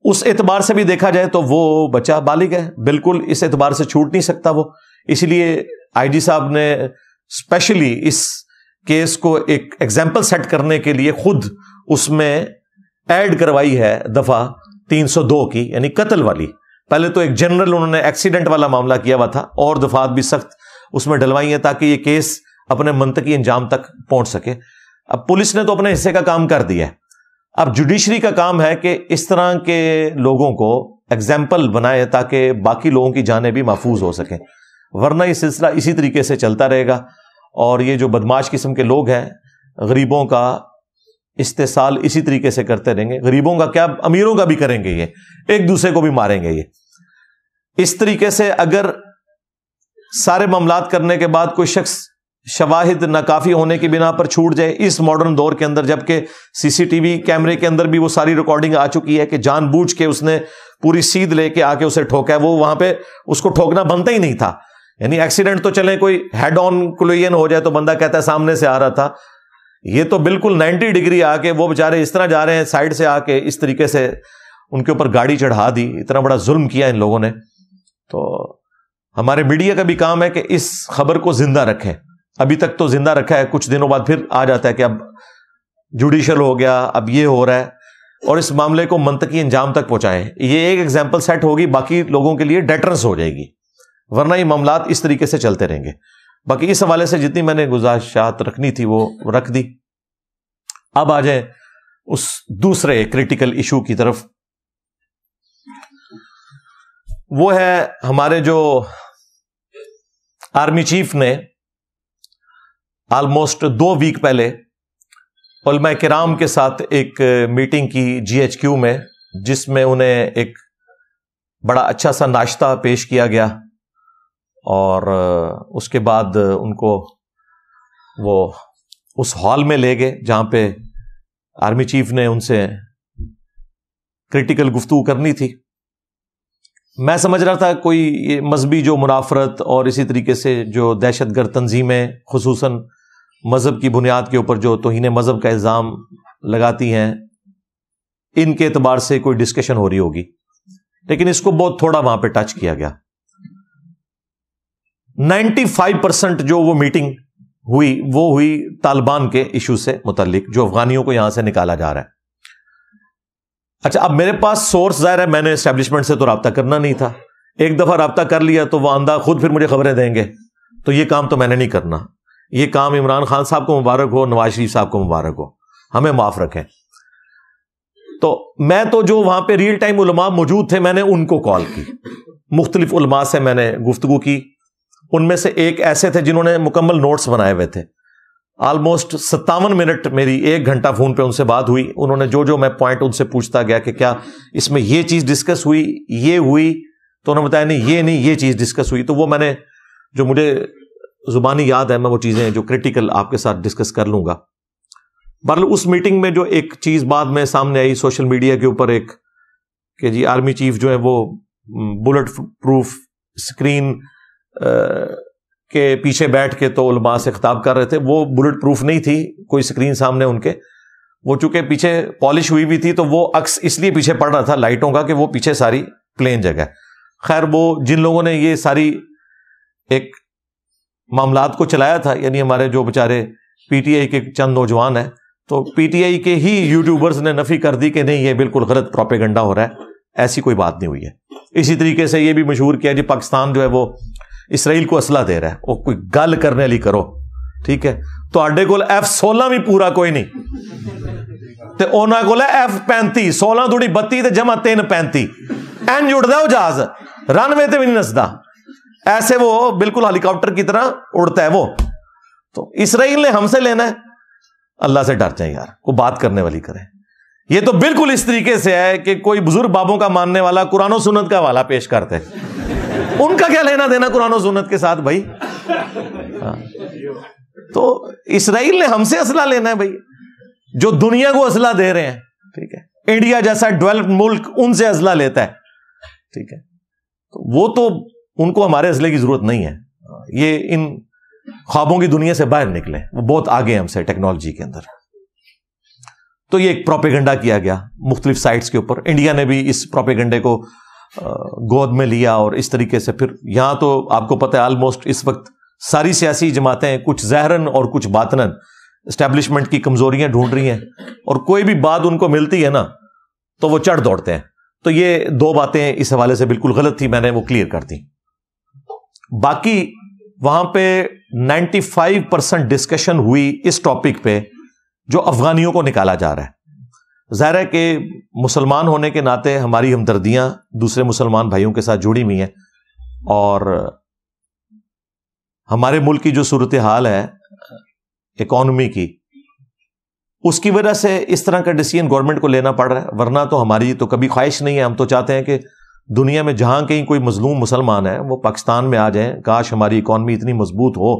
S1: اس اعتبار سے بھی دیکھا جائے تو وہ بچہ بالغ ہے، بالکل اس اعتبار سے چھوٹ نہیں سکتا وہ. اسی لیے آئی جی صاحب نے اسپیشلی اس کیس کو ایک ایگزامپل سیٹ کرنے کے لیے خود اس میں ایڈ کروائی ہے دفعہ 302 کی، یعنی قتل والی. پہلے تو ایک جنرل انہوں نے ایکسیڈنٹ والا معاملہ کیا ہوا تھا، اور دفعات بھی سخت اس میں ڈلوائی ہیں تاکہ یہ کیس اپنے منطقی انجام تک پہنچ سکے. اب پولیس نے تو اپنے حصے کا کام کر دیا ہے، اب جوڈیشری کا کام ہے کہ اس طرح کے لوگوں کو ایگزامپل بنائے تاکہ باقی لوگوں کی جانیں بھی محفوظ ہو سکیں، ورنہ یہ سلسلہ اسی طریقے سے چلتا رہے گا. اور یہ جو بدماش قسم کے لوگ ہیں غریبوں کا استحصال اسی طریقے سے کرتے رہیں گے. غریبوں کا کیا، امیروں کا بھی کریں گے، یہ ایک دوسرے کو بھی ماریں گے. یہ اس طریقے سے اگر سارے معاملات کرنے کے بعد کوئی شخص شواہد ناکافی ہونے کی بنا پر چھوٹ جائے اس ماڈرن دور کے اندر، جبکہ سی سی ٹی وی کیمرے کے اندر بھی وہ ساری ریکارڈنگ آ چکی ہے کہ جان بوجھ کے اس نے پوری سیدھ لے کے آ کے اسے ٹھوکا ہے، وہ وہاں پہ اس کو ٹھوکنا بنتا ہی نہیں تھا. یعنی ایکسیڈنٹ تو چلیں کوئی ہیڈ آن کولیژن ہو جائے تو بندہ کہتا ہے سامنے سے آ رہا تھا، یہ تو بالکل 90 ڈگری آ کے وہ بیچارے اس طرح جا رہے ہیں سائڈ سے آ کے اس طریقے سے ان کے اوپر گاڑی چڑھا دی. اتنا بڑا ظلم کیا ان لوگوں نے. تو ہمارے میڈیا کا بھی کام ہے کہ اس خبر کو زندہ رکھیں. ابھی تک تو زندہ رکھا ہے، کچھ دنوں بعد پھر آ جاتا ہے کہ اب جوڈیشل ہو گیا، اب یہ ہو رہا ہے، اور اس معاملے کو منطقی انجام تک پہنچائیں. یہ ایک ایگزامپل سیٹ ہوگی، باقی لوگوں کے لیے ڈیٹرنس ہو جائے گی، ورنہ یہ معاملات اس طریقے سے چلتے رہیں گے. باقی اس حوالے سے جتنی میں نے گزارشات رکھنی تھی وہ رکھ دی. اب آ جائیں اس دوسرے کریٹیکل ایشو کی طرف. وہ ہے ہمارے جو آرمی چیف نے آلموسٹ 2 ویک پہلے علماء کرام کے ساتھ ایک میٹنگ کی GHQ میں، جس میں انہیں ایک بڑا اچھا سا ناشتہ پیش کیا گیا، اور اس کے بعد ان کو وہ اس ہال میں لے گئے جہاں پہ آرمی چیف نے ان سے کریٹیکل گفتگو کرنی تھی. میں سمجھ رہا تھا کوئی یہ مذہبی جو منافرت اور اسی طریقے سے جو دہشت گرد تنظیمیں خصوصاً مذہب کی بنیاد کے اوپر جو توہین مذہب کا الزام لگاتی ہیں، ان کے اعتبار سے کوئی ڈسکشن ہو رہی ہوگی، لیکن اس کو بہت تھوڑا وہاں پہ ٹچ کیا گیا. 95% جو وہ میٹنگ ہوئی وہ ہوئی طالبان کے ایشو سے متعلق، جو افغانیوں کو یہاں سے نکالا جا رہا ہے. اچھا، اب میرے پاس سورس ظاہر ہے، میں نے اسٹیبلشمنٹ سے تو رابطہ کرنا نہیں تھا. ایک دفعہ رابطہ کر لیا تو وہ اندھا خود پھر مجھے خبریں دیں گے، تو یہ کام تو میں نے نہیں کرنا. یہ کام عمران خان صاحب کو مبارک ہو، نواز شریف صاحب کو مبارک ہو، ہمیں معاف رکھیں. تو میں تو جو وہاں پہ ریئل ٹائم علماء موجود تھے میں نے ان کو کال کی، مختلف علماء سے میں نے گفتگو کی. ان میں سے ایک ایسے تھے جنہوں نے مکمل نوٹس بنائے ہوئے تھے. آلموسٹ 57 منٹ میری 1 گھنٹہ فون پہ ان سے بات ہوئی. انہوں نے جو میں پوائنٹ ان سے پوچھتا گیا کہ کیا اس میں یہ چیز ڈسکس ہوئی، یہ ہوئی، تو انہوں نے بتایا نہیں یہ چیز ڈسکس ہوئی. تو وہ میں نے جو مجھے زبانی یاد ہے میں وہ چیزیں جو کریٹیکل آپ کے ساتھ ڈسکس کر لوں گا. بہرحال اس میٹنگ میں جو ایک چیز بعد میں سامنے آئی سوشل میڈیا کے اوپر، ایک کہ جی آرمی چیف جو ہے وہ بلٹ پروف اسکرین کے پیچھے بیٹھ کے تو علماء سے خطاب کر رہے تھے. وہ بلٹ پروف نہیں تھی کوئی اسکرین سامنے ان کے، وہ چونکہ پیچھے پالش ہوئی بھی تھی تو وہ عکس اس لیے پیچھے پڑ رہا تھا لائٹوں کا کہ وہ پیچھے ساری پلین جگہ. خیر، وہ جن لوگوں نے یہ ساری ایک معاملات کو چلایا تھا، یعنی ہمارے جو بیچارے پی ٹی آئی کے چند نوجوان ہیں، تو پی ٹی آئی کے ہی یوٹیوبرز نے نفی کر دی کہ نہیں یہ بالکل غلط پروپیگنڈا ہو رہا ہے، ایسی کوئی بات نہیں ہوئی ہے. اسی طریقے سے یہ بھی مشہور کیا جی پاکستان جو ہے وہ اسرائیل کو اسلحہ دے رہا ہے. وہ کوئی گل کرنے والی کرو، ٹھیک ہے؟ تو آڈے کو F-16 بھی پورا کوئی نہیں تے اونا کو F-35 16 دوڑی 32 تے جمع 3 35 این جڑ دا جہاز رن وے تے بھی نہیں نسدا. ایسے وہ بالکل ہیلی کاپٹر کی طرح اڑتا ہے وہ. تو اسرائیل نے ہم سے لینا ہے. اللہ سے ڈر جائیں یار, کوئی بات کرنے والی کریں. یہ تو بالکل اس طریقے سے ہے کہ کوئی بزرگ بابوں کا ماننے والا قرآن و سنت کا حوالہ پیش کرتے, ان کا کیا لینا دینا قرآن و سنت کے ساتھ بھائی. تو اسرائیل نے ہم سے اسلحہ لینا ہے بھائی, جو دنیا کو اسلحہ دے رہے ہیں, ٹھیک ہے, انڈیا جیسا ڈیولپڈ ملک ان سے اسلحہ لیتا ہے, ٹھیک ہے, تو وہ تو ان کو ہمارے اسلحے کی ضرورت نہیں ہے. یہ ان خوابوں کی دنیا سے باہر نکلے, وہ بہت آگے ہم سے ٹیکنالوجی کے اندر. تو یہ ایک پروپیگنڈا کیا گیا مختلف سائٹس کے اوپر. انڈیا نے بھی اس پروپیگنڈے کو گود میں لیا, اور اس طریقے سے پھر یہاں تو آپ کو پتہ ہے آلموسٹ اس وقت ساری سیاسی جماعتیں کچھ ظاہراً اور کچھ باطناً اسٹیبلشمنٹ کی کمزوریاں ڈھونڈ رہی ہیں, اور کوئی بھی بات ان کو ملتی ہے نا تو وہ چڑھ دوڑتے ہیں. تو یہ دو باتیں اس حوالے سے بالکل غلط تھی, میں نے وہ کلیئر کر دی. باقی وہاں پہ 95% ڈسکشن ہوئی اس ٹاپک پہ جو افغانیوں کو نکالا جا رہا ہے. ظاہر ہے کہ مسلمان ہونے کے ناطے ہماری ہمدردیاں دوسرے مسلمان بھائیوں کے ساتھ جڑی ہوئی ہیں, اور ہمارے ملک کی جو صورتحال ہے اکانومی کی, اس کی وجہ سے اس طرح کا ڈیسیژن گورنمنٹ کو لینا پڑ رہا ہے. ورنہ تو ہماری تو کبھی خواہش نہیں ہے, ہم تو چاہتے ہیں کہ دنیا میں جہاں کہیں کوئی مظلوم مسلمان ہے وہ پاکستان میں آ جائیں. کاش ہماری اکانومی اتنی مضبوط ہو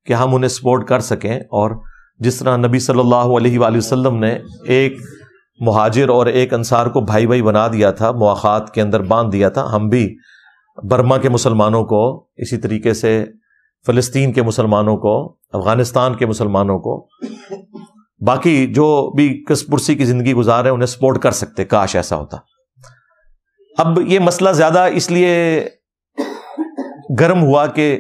S1: کہ ہم انہیں سپورٹ کر سکیں, اور جس طرح نبی صلی اللہ علیہ وآلہ وسلم نے ایک مہاجر اور ایک انصار کو بھائی بھائی بنا دیا تھا, مواخات کے اندر باندھ دیا تھا, ہم بھی برما کے مسلمانوں کو, اسی طریقے سے فلسطین کے مسلمانوں کو, افغانستان کے مسلمانوں کو, باقی جو بھی کس پرسی کی زندگی گزار رہے ہیں انہیں سپورٹ کر سکتے. کاش ایسا ہوتا. اب یہ مسئلہ زیادہ اس لیے گرم ہوا کہ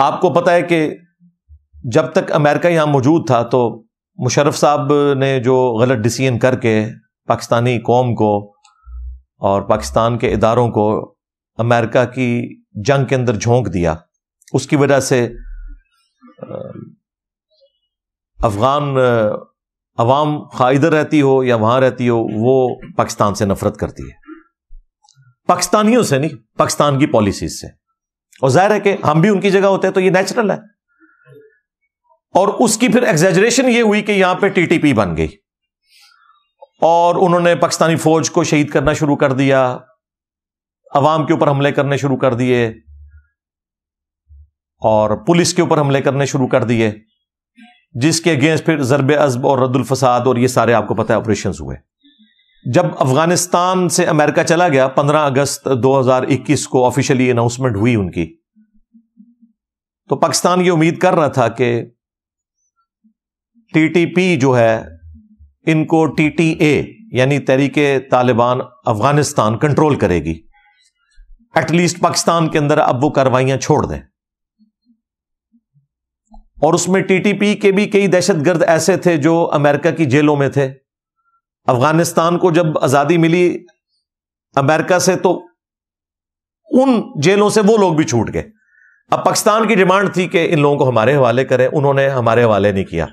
S1: آپ کو پتہ ہے کہ جب تک امریکہ یہاں موجود تھا تو مشرف صاحب نے جو غلط ڈیسیژن کر کے پاکستانی قوم کو اور پاکستان کے اداروں کو امریکہ کی جنگ کے اندر جھونک دیا, اس کی وجہ سے افغان عوام خواہ ادھر رہتی ہو یا وہاں رہتی ہو, وہ پاکستان سے نفرت کرتی ہے. پاکستانیوں سے نہیں, پاکستان کی پالیسیز سے. اور ظاہر ہے کہ ہم بھی ان کی جگہ ہوتے ہیں تو یہ نیچرل ہے. اور اس کی پھر ایگزیجریشن یہ ہوئی کہ یہاں پہ ٹی ٹی پی بن گئی, اور انہوں نے پاکستانی فوج کو شہید کرنا شروع کر دیا, عوام کے اوپر حملے کرنے شروع کر دیے, اور پولیس کے اوپر حملے کرنے شروع کر دیے, جس کے اگینسٹ پھر ضرب عضب اور رد الفساد اور یہ سارے آپ کو پتہ ہے آپریشنز ہوئے. جب افغانستان سے امریکہ چلا گیا 15 اگست 2021 کو آفیشلی اناؤنسمنٹ ہوئی ان کی, تو پاکستان یہ امید کر رہا تھا کہ ٹی ٹی پی جو ہے ان کو ٹی ٹی اے یعنی تحریک طالبان افغانستان کنٹرول کرے گی, ایٹ لیسٹ پاکستان کے اندر اب وہ کارروائیاں چھوڑ دیں. اور اس میں ٹی ٹی پی کے بھی کئی دہشت گرد ایسے تھے جو امریکہ کی جیلوں میں تھے. افغانستان کو جب آزادی ملی امریکہ سے تو ان جیلوں سے وہ لوگ بھی چھوٹ گئے. اب پاکستان کی ڈیمانڈ تھی کہ ان لوگوں کو ہمارے حوالے کریں, انہوں نے ہمارے حوالے نہیں کیا.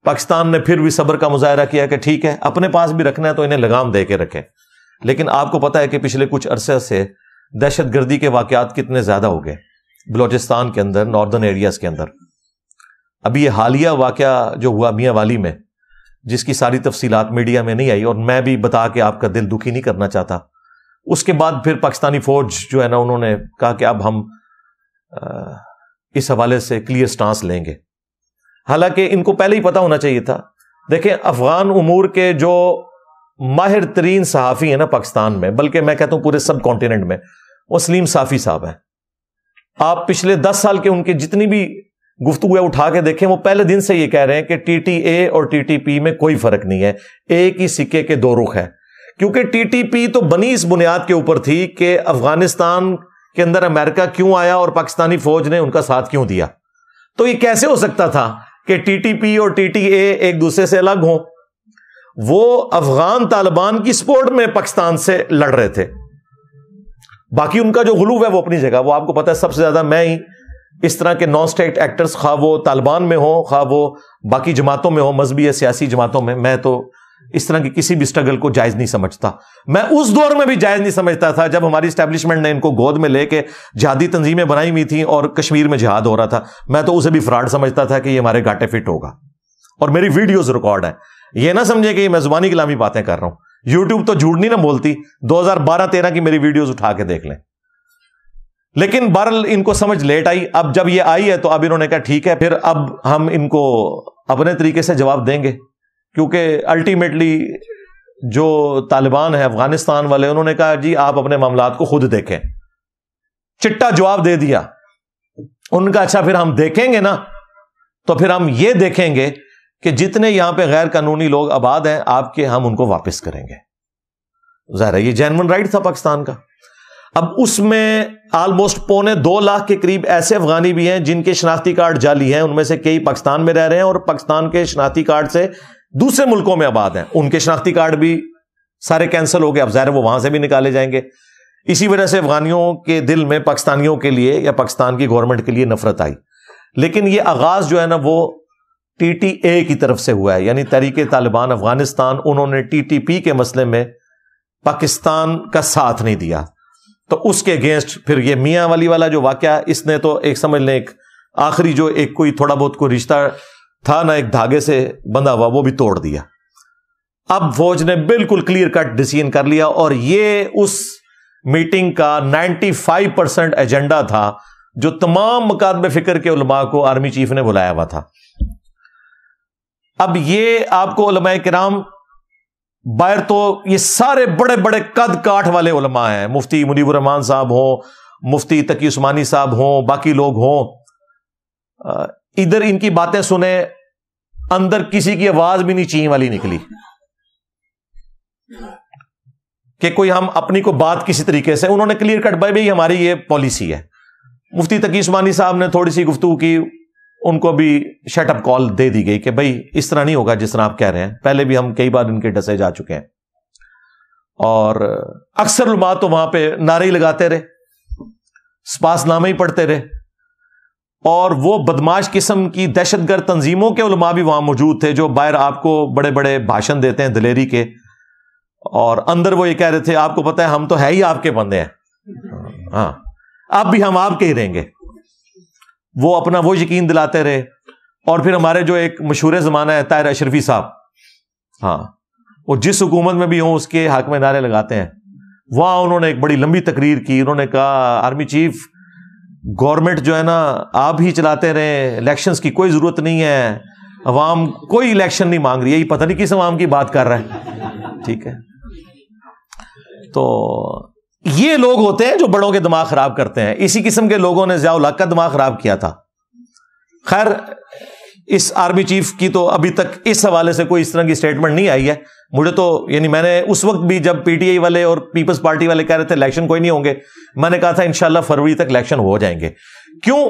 S1: پاکستان نے پھر بھی صبر کا مظاہرہ کیا کہ ٹھیک ہے اپنے پاس بھی رکھنا ہے تو انہیں لگام دے کے رکھیں. لیکن آپ کو پتا ہے کہ پچھلے کچھ عرصے سے دہشت گردی کے واقعات کتنے زیادہ ہو گئے بلوچستان کے اندر, ناردرن ایریاز کے اندر. ابھی یہ حالیہ واقعہ جو ہوا میاں والی میں, جس کی ساری تفصیلات میڈیا میں نہیں آئی اور میں بھی بتا کے آپ کا دل دکھی نہیں کرنا چاہتا, اس کے بعد پھر پاکستانی فوج جو ہے نا انہوں نے کہا کہ اب ہم اس حوالے سے کلیئر سٹانس لیں گے. حالانکہ ان کو پہلے ہی پتا ہونا چاہیے تھا. دیکھیں افغان امور کے جو ماہر ترین صحافی ہیں نا پاکستان میں, بلکہ میں کہتا ہوں پورے سب کانٹیننٹ میں, وہ سلیم صافی صاحب ہیں. آپ پچھلے 10 سال کے ان کی جتنی بھی گفتگو اٹھا کے دیکھیں, وہ پہلے دن سے یہ کہہ رہے ہیں کہ ٹی ٹی اے اور ٹی ٹی پی میں کوئی فرق نہیں ہے, ایک ہی سکے کے دو رخ ہے. کیونکہ ٹی ٹی پی تو بنی اس بنیاد کے اوپر تھی کہ افغانستان کے اندر امریکہ کیوں آیا اور پاکستانی فوج نے ان کا ساتھ کیوں دیا. تو یہ کیسے ہو سکتا تھا کہ ٹی ٹی پی اور ٹی ٹی اے ایک دوسرے سے الگ ہوں؟ وہ افغان طالبان کی سپورٹ میں پاکستان سے لڑ رہے تھے. باقی ان کا جو غلو ہے وہ اپنی جگہ, وہ آپ کو پتا ہے سب سے زیادہ میں ہی اس طرح کے نان اسٹیٹ ایکٹرز, خواہ وہ طالبان میں ہوں خواہ وہ باقی جماعتوں میں ہوں, مذہبی یا سیاسی جماعتوں میں, میں تو اس طرح کی کسی بھی اسٹرگل کو جائز نہیں سمجھتا. میں اس دور میں بھی جائز نہیں سمجھتا تھا جب ہماری اسٹیبلشمنٹ نے ان کو گود میں لے کے جہادی تنظیمیں بنائی ہوئی تھیں اور کشمیر میں جہاد ہو رہا تھا. میں تو اسے بھی فراڈ سمجھتا تھا کہ یہ ہمارے گھاٹے فٹ ہوگا. اور میری ویڈیوز ریکارڈ ہیں, یہ نہ سمجھے کہ میں زبانی کلامی باتیں کر رہا ہوں. یوٹیوب تو جھوٹ نہیں نہ بولتی. 2012-13 کی میری ویڈیوز اٹھا کے دیکھ لیں. لیکن بہرحال ان کو سمجھ لیٹ آئی. اب جب یہ آئی ہے تو اب انہوں نے کہا ٹھیک ہے, پھر اب ہم ان کو اپنے طریقے سے جواب دیں گے, کیونکہ الٹیمیٹلی جو طالبان ہیں افغانستان والے, انہوں نے کہا جی آپ اپنے معاملات کو خود دیکھیں. چٹا جواب دے دیا. ان کا اچھا پھر ہم دیکھیں گے نا, تو پھر ہم یہ دیکھیں گے کہ جتنے یہاں پہ غیر قانونی لوگ آباد ہیں آپ کے, ہم ان کو واپس کریں گے. ظاہر ہے یہ جینوئن رائٹ تھا پاکستان کا. اب اس میں آلموسٹ 2.25 لاکھ کے قریب ایسے افغانی بھی ہیں جن کے شناختی کارڈ جعلی ہیں. ان میں سے کئی پاکستان میں رہ رہے ہیں اور پاکستان کے شناختی کارڈ سے دوسرے ملکوں میں آباد ہیں. ان کے شناختی کارڈ بھی سارے کینسل ہو گئے. اب ظاہر وہ وہاں سے بھی نکالے جائیں گے. اسی وجہ سے افغانیوں کے دل میں پاکستانیوں کے لیے یا پاکستان کی گورنمنٹ کے لیے نفرت آئی. لیکن یہ آغاز جو ہے نا وہ TTA کی طرف سے ہوا ہے, یعنی تحریک طالبان افغانستان. انہوں نے TTP کے مسئلے میں پاکستان کا ساتھ نہیں دیا, تو اس کے اگینسٹ پھر یہ میاں والی والا جو واقعہ, اس نے تو ایک سمجھ لیں ایک آخری جو ایک کوئی تھوڑا بہت کوئی رشتہ تھا نا ایک دھاگے سے بندھا ہوا, وہ بھی توڑ دیا. اب فوج نے بالکل کلیئر کٹ ڈیسیژن کر لیا, اور یہ اس میٹنگ کا 95% ایجنڈا تھا جو تمام مکاتب فکر کے علماء کو آرمی چیف نے بلایا ہوا تھا. اب یہ آپ کو علماء کرام باہر تو یہ سارے بڑے بڑے قد کاٹ والے علماء ہیں, مفتی منیب الرحمان صاحب ہوں, مفتی تقی عثمانی صاحب ہوں, باقی لوگ ہوں. ادھر ان کی باتیں سنیں, اندر کسی کی آواز بھی نہیں چین والی نکلی کہ کوئی ہم اپنی کو بات کسی طریقے سے. انہوں نے کلیئر کٹ بھائی ہماری یہ پالیسی ہے. مفتی تقی عثمانی صاحب نے تھوڑی سی گفتگو کی, ان کو بھی شٹ اپ کال دے دی گئی کہ بھائی اس طرح نہیں ہوگا جس طرح آپ کہہ رہے ہیں. پہلے بھی ہم کئی بار ان کے ڈسے جا چکے ہیں, اور اکثر علماء تو وہاں پہ نعرے ہی لگاتے رہے, سپاس نامے ہی پڑھتے رہے, اور وہ بدماش قسم کی دہشت گرد تنظیموں کے علماء بھی وہاں موجود تھے جو باہر آپ کو بڑے بڑے بھاشن دیتے ہیں دلیری کے, اور اندر وہ یہ کہہ رہے تھے آپ کو پتہ ہے ہم تو ہے ہی آپ کے بندے ہیں, ہاں اب بھی ہم آپ کے ہی رہیں گے. وہ اپنا وہ یقین دلاتے رہے. اور پھر ہمارے جو ایک مشہور زمانہ ہے طاہر اشرفی صاحب, ہاں وہ جس حکومت میں بھی ہوں اس کے حق میں نعرے لگاتے ہیں. وہاں انہوں نے ایک بڑی لمبی تقریر کی. انہوں نے کہا آرمی چیف گورنمنٹ جو ہے نا آپ ہی چلاتے رہے, الیکشنز کی کوئی ضرورت نہیں ہے, عوام کوئی الیکشن نہیں مانگ رہی ہے, یہ پتہ نہیں کس عوام کی بات کر رہا ہے. ٹھیک ہے, تو یہ لوگ ہوتے ہیں جو بڑوں کے دماغ خراب کرتے ہیں. اسی قسم کے لوگوں نے ضیاء الحق کا دماغ خراب کیا تھا. خیر اس آرمی چیف کی تو ابھی تک اس حوالے سے کوئی اس طرح کی سٹیٹمنٹ نہیں آئی ہے. مجھے تو یعنی میں نے اس وقت بھی جب PTI والے اور پیپلز پارٹی والے کہہ رہے تھے الیکشن کوئی نہیں ہوں گے, میں نے کہا تھا انشاءاللہ فروری تک الیکشن ہو جائیں گے. کیوں؟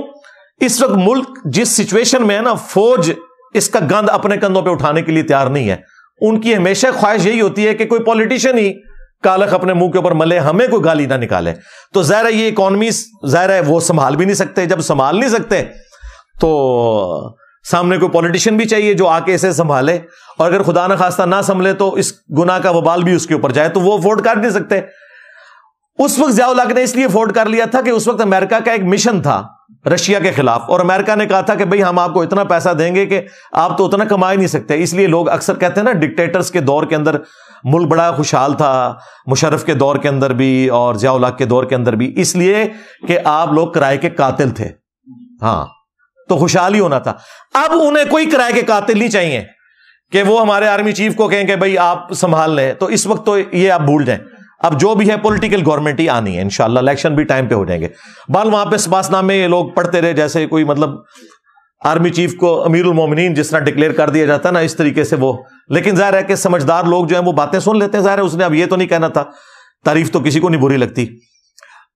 S1: اس وقت ملک جس سچویشن میں ہے نا, فوج اس کا گند اپنے کندھوں پہ اٹھانے کے لیے تیار نہیں ہے. ان کی ہمیشہ خواہش یہی ہوتی ہے کہ کوئی پولیٹیشین ہی کالخ اپنے منہ کے اوپر ملے, ہمیں کوئی گالی نہ نکالے. تو ظاہر ہے یہ اکانومی ظاہر ہے وہ سنبھال بھی نہیں سکتے. جب سنبھال نہیں سکتے تو سامنے کوئی پولیٹیشین بھی چاہیے جو آ کے اسے سنبھالے, اور اگر خدا نہ خواستہ نہ سنبھلے تو اس گناہ کا وبال بھی اس کے اوپر جائے, تو وہ افورڈ کر نہیں سکتے. اس وقت ضیاء الحق نے اس لیے افورڈ کر لیا تھا کہ اس وقت امریکہ کا ایک مشن تھا رشیا کے خلاف, اور امریکہ نے کہا تھا کہ بھئی ہم آپ کو اتنا پیسہ دیں گے کہ آپ تو اتنا کما ہی نہیں سکتے. اس لیے لوگ اکثر کہتے ہیں نا ڈکٹیٹرز کے دور کے اندر ملک بڑا خوشحال تھا, مشرف کے دور کے اندر بھی اور ضیاء الحق کے دور کے اندر بھی, اس لیے کہ آپ لوگ کرائے کے قاتل تھے. ہاں تو خوشحال ہی ہونا تھا. اب انہیں کوئی کرائے کے قاتل نہیں چاہیے کہ وہ ہمارے آرمی چیف کو کہیں کہ بھئی آپ سنبھال لیں. تو اس وقت تو یہ آپ بھول جائیں. اب جو بھی ہے پولیٹیکل گورنمنٹ ہی آنی ہے انشاءاللہ, الیکشن بھی ٹائم پہ ہو جائیں گے. بال وہاں پہ سپاس نامے یہ لوگ پڑھتے رہے, جیسے کوئی مطلب آرمی چیف کو امیر المومنین جس طرح ڈکلیئر کر دیا جاتا ہے نا, اس طریقے سے وہ. لیکن ظاہر ہے کہ سمجھدار لوگ جو ہیں وہ باتیں سن لیتے ہیں. ظاہر ہے اس نے اب یہ تو نہیں کہنا تھا, تعریف تو کسی کو نہیں بری لگتی,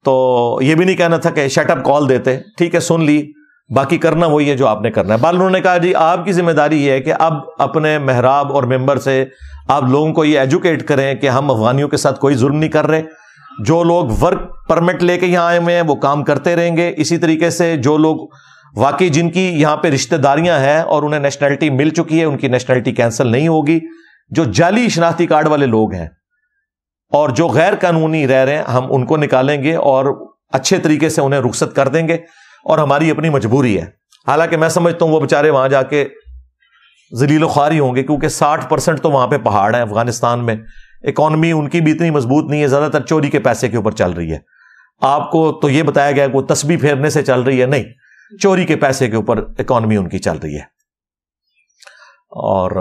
S1: تو یہ بھی نہیں کہنا تھا کہ شٹ اپ کال دیتے. ٹھیک ہے سن لی, باقی کرنا وہی ہے جو آپ نے کرنا ہے. بال انہوں نے کہا جی آپ کی ذمہ داری یہ ہے کہ اب اپنے محراب اور ممبر سے آپ لوگوں کو یہ ایجوکیٹ کریں کہ ہم افغانیوں کے ساتھ کوئی ظلم نہیں کر رہے. جو لوگ ورک پرمٹ لے کے یہاں آئے ہوئے ہیں وہ کام کرتے رہیں گے. اسی طریقے سے جو لوگ واقعی جن کی یہاں پہ رشتہ داریاں ہیں اور انہیں نیشنلٹی مل چکی ہے, ان کی نیشنلٹی کینسل نہیں ہوگی. جو جعلی شناختی کارڈ والے لوگ ہیں اور جو غیر قانونی رہ رہے ہیں, ہم ان کو نکالیں گے اور اچھے طریقے سے انہیں رخصت کر دیں گے, اور ہماری اپنی مجبوری ہے. حالانکہ میں سمجھتا ہوں وہ بیچارے وہاں جا کے ذلیل و خوار ہی ہوں گے, کیونکہ 60% تو وہاں پہ پہاڑ ہیں افغانستان میں, اکانومی ان کی بھی اتنی مضبوط نہیں ہے, زیادہ تر چوری کے پیسے کے اوپر چل رہی ہے. آپ کو تو یہ بتایا گیا کہ وہ تسبیح پھیرنے سے چل رہی ہے, نہیں, چوری کے پیسے کے اوپر اکانومی ان کی چل رہی ہے. اور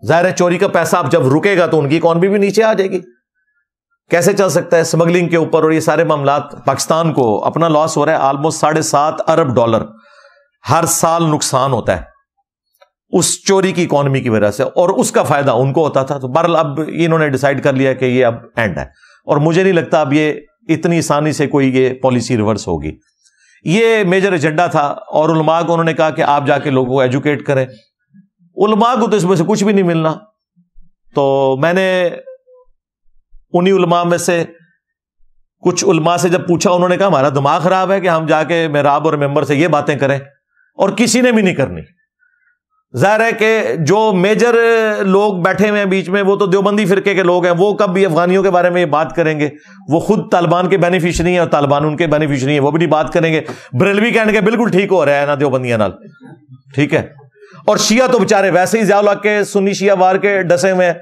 S1: ظاہر ہے چوری کا پیسہ اب جب رکے گا تو ان کی اکانومی بھی نیچے آ جائے گی. کیسے چل سکتا ہے؟ اسمگلنگ کے اوپر اور یہ سارے معاملات. پاکستان کو اپنا لاس ہو رہا ہے آلموسٹ $7.5 ارب ہر سال نقصان ہوتا ہے اس چوری کی اکانومی کی وجہ سے, اور اس کا فائدہ ان کو ہوتا تھا. تو بہرحال اب انہوں نے ڈیسائیڈ کر لیا کہ یہ اب اینڈ ہے, اور مجھے نہیں لگتا اب یہ اتنی آسانی سے کوئی یہ پالیسی ریورس ہوگی. یہ میجر ایجنڈا تھا, اور علماء کو انہوں نے کہا کہ آپ جا کے لوگوں کو ایجوکیٹ کریں. علماء کو تو اس میں سے کچھ بھی نہیں ملنا. تو میں نے انہی علماء میں سے کچھ علماء سے جب پوچھا, انہوں نے کہا ہمارا دماغ خراب ہے کہ ہم جا کے محراب اور ممبر سے یہ باتیں کریں, اور کسی نے بھی نہیں کرنی. ظاہر ہے کہ جو میجر لوگ بیٹھے ہوئے ہیں بیچ میں وہ تو دیوبندی فرقے کے لوگ ہیں, وہ کب بھی افغانیوں کے بارے میں یہ بات کریں گے؟ وہ خود طالبان کے بینیفیشری ہیں اور طالبان ان کے بینیفیشری ہیں, وہ بھی نہیں بات کریں گے. بریلوی کہنے کے بالکل ٹھیک ہو رہا ہے نا دیوبندیاں نال, ٹھیک ہے. اور شیعہ تو بےچارے ویسے ہی ضیاء الحق کے سنی شیعہ وار کے ڈسے ہوئے ہیں,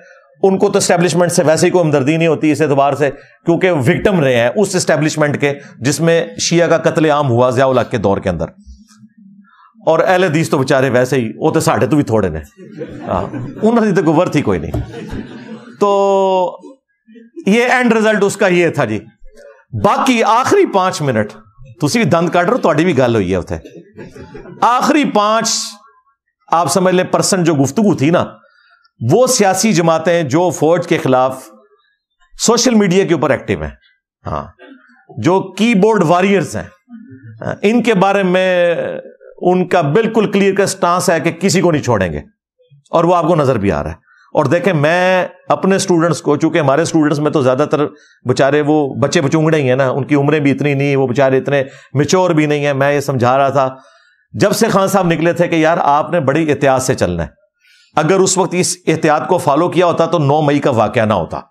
S1: ان کو تو اسٹیبلشمنٹ سے ویسے ہی کوئی ہمدردی نہیں ہوتی اس اعتبار سے, کیونکہ وکٹم رہے ہیں اس اسٹیبلشمنٹ کے جس میں شیعہ کا قتل عام ہوا ضیاء الحق کے دور کے اندر. اور اہل حدیث تو بےچارے ویسے ہی, وہ تو ساڑھے تو بھی تھوڑے نے, انہوں نے تو ورتھ ہی کوئی نہیں. تو یہ اینڈ رزلٹ اس کا یہ تھا جی. باقی آخری 5 منٹ تسی بھی دند کٹ رہو, تہاڈی بھی گل ہوئی ہے اتنے. آخری 5 آپ سمجھ لیں پرسنٹ جو گفتگو تھی نا, وہ سیاسی جماعتیں جو فوج کے خلاف سوشل میڈیا کے اوپر ایکٹیو ہیں, ہاں, جو کی بورڈ واریئرز ہیں, ان کے بارے میں ان کا بالکل کلیئر کا سٹانس ہے کہ کسی کو نہیں چھوڑیں گے, اور وہ آپ کو نظر بھی آ رہا ہے. اور دیکھیں میں اپنے اسٹوڈنٹس کو, چونکہ ہمارے اسٹوڈنٹس میں تو زیادہ تر بےچارے وہ بچے بچونگڑے ہی ہیں نا, ان کی عمریں بھی اتنی نہیں, وہ بےچارے اتنے میچور بھی نہیں ہیں. میں یہ سمجھا رہا تھا جب سے خان صاحب نکلے تھے کہ یار آپ نے بڑی احتیاط سے چلنا ہے. اگر اس وقت اس احتیاط کو فالو کیا ہوتا تو 9 مئی کا واقعہ نہ ہوتا.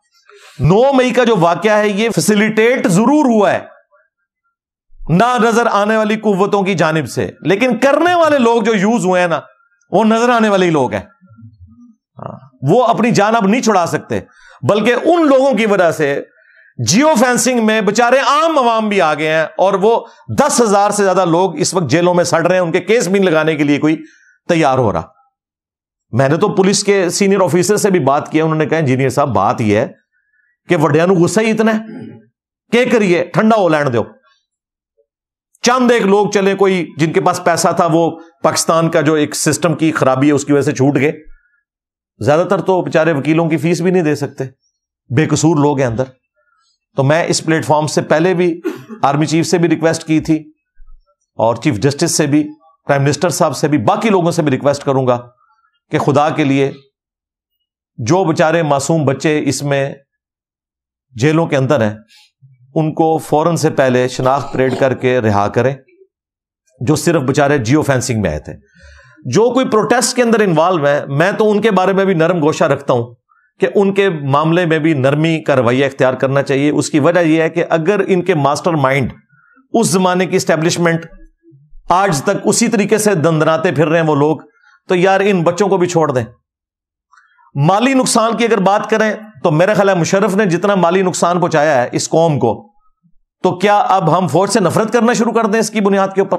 S1: 9 مئی کا جو واقعہ ہے یہ فیسیلیٹیٹ ضرور ہوا ہے نہ نظر آنے والی قوتوں کی جانب سے, لیکن کرنے والے لوگ جو یوز ہوئے ہیں نا, وہ نظر آنے والے لوگ ہیں. وہ اپنی جان اب نہیں چھڑا سکتے, بلکہ ان لوگوں کی وجہ سے جیو فینسنگ میں بےچارے عام عوام بھی آ گئے ہیں, اور وہ 10,000 سے زیادہ لوگ اس وقت جیلوں میں سڑ رہے ہیں, ان کے کیس بھی لگانے کے لیے کوئی تیار ہو رہا. میں نے تو پولیس کے سینئر آفیسر سے بھی بات کیا, انہوں نے کہا انجینئر صاحب بات یہ ہے کہ وڈیاں نو غصہ ہی اتنا ہے کہ کریے, ٹھنڈا ہو لین دو. چند ایک لوگ چلے, کوئی جن کے پاس پیسہ تھا وہ پاکستان کا جو ایک سسٹم کی خرابی ہے اس کی وجہ سے چھوٹ گئے. زیادہ تر تو بیچارے وکیلوں کی فیس بھی نہیں دے سکتے, بے قصور لوگ ہیں اندر. تو میں اس پلیٹ فارم سے پہلے بھی آرمی چیف سے بھی ریکویسٹ کی تھی, اور چیف جسٹس سے بھی, پرائم منسٹر صاحب سے بھی, باقی لوگوں سے بھی ریکویسٹ کروں گا کہ خدا کے لیے جو بیچارے معصوم بچے اس میں جیلوں کے اندر ہیں ان کو فوراً سے پہلے شناخت پریڈ کر کے رہا کریں, جو صرف بیچارے جیو فینسنگ میں آئے تھے. جو کوئی پروٹیسٹ کے اندر انوالو ہے, میں تو ان کے بارے میں بھی نرم گوشہ رکھتا ہوں کہ ان کے معاملے میں بھی نرمی کا رویہ اختیار کرنا چاہیے. اس کی وجہ یہ ہے کہ اگر ان کے ماسٹر مائنڈ اس زمانے کی اسٹیبلشمنٹ آج تک اسی طریقے سے دندناتے پھر رہے ہیں وہ لوگ, تو یار ان بچوں کو بھی چھوڑ دیں. مالی نقصان کی اگر بات کریں تو میرا خیال ہے مشرف نے جتنا مالی نقصان پہنچایا ہے اس قوم کو, تو کیا اب ہم فوج سے نفرت کرنا شروع کر دیں اس کی بنیاد کے اوپر؟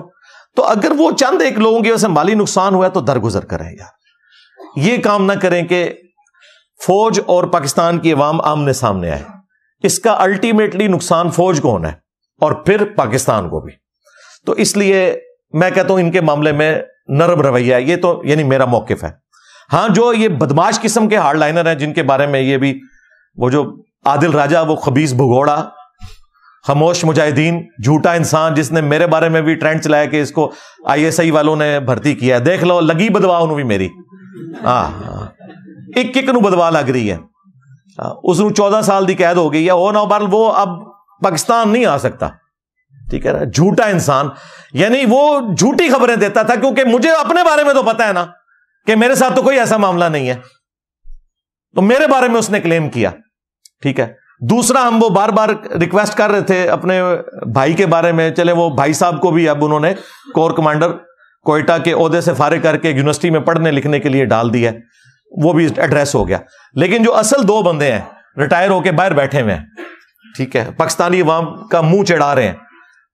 S1: تو اگر وہ چند ایک لوگوں کی وجہ سے مالی نقصان ہوا ہے تو درگزر کریں یار. یہ کام نہ کریں کہ فوج اور پاکستان کی عوام آمنے سامنے آئے. اس کا الٹیمیٹلی نقصان فوج کو ہونا ہے اور پھر پاکستان کو بھی. تو اس لیے میں کہتا ہوں ان کے معاملے میں نرم رویہ ہے. یہ تو یعنی میرا موقف ہے. ہاں جو یہ بدماش قسم کے ہارڈ لائنر ہیں جن کے بارے میں یہ بھی, وہ جو عادل راجہ, وہ خبیث بھگوڑا, خاموش مجاہدین, جھوٹا انسان, جس نے میرے بارے میں بھی ٹرینڈ چلایا کہ اس کو ISI والوں نے بھرتی کیا ہے. دیکھ لو لگی بدوا انہوں بھی میری, ایک نو بدوا لگ رہی ہے. اس نو 14 سال دی قید ہو گئی ہے. وہ اب پاکستان نہیں آ سکتا. ٹھیک ہے نا, جھوٹا انسان. یعنی وہ جھوٹی خبریں دیتا تھا, کیونکہ مجھے اپنے بارے میں تو پتا ہے نا کہ میرے ساتھ تو کوئی ایسا معاملہ نہیں ہے. تو میرے بارے میں اس نے کلیم کیا. ٹھیک ہے. دوسرا, ہم وہ بار بار ریکویسٹ کر رہے تھے اپنے بھائی کے بارے میں, چلے وہ بھائی صاحب کو بھی اب انہوں نے کور کمانڈر کوئٹہ کے عہدے سے فارغ کر کے یونیورسٹی میں پڑھنے لکھنے کے لیے ڈال دیا, وہ بھی ایڈریس ہو گیا. لیکن جو اصل دو بندے ہیں ریٹائر ہو کے باہر بیٹھے ہوئے ہیں, ٹھیک ہے, پاکستانی عوام کا منہ چڑھا رہے ہیں,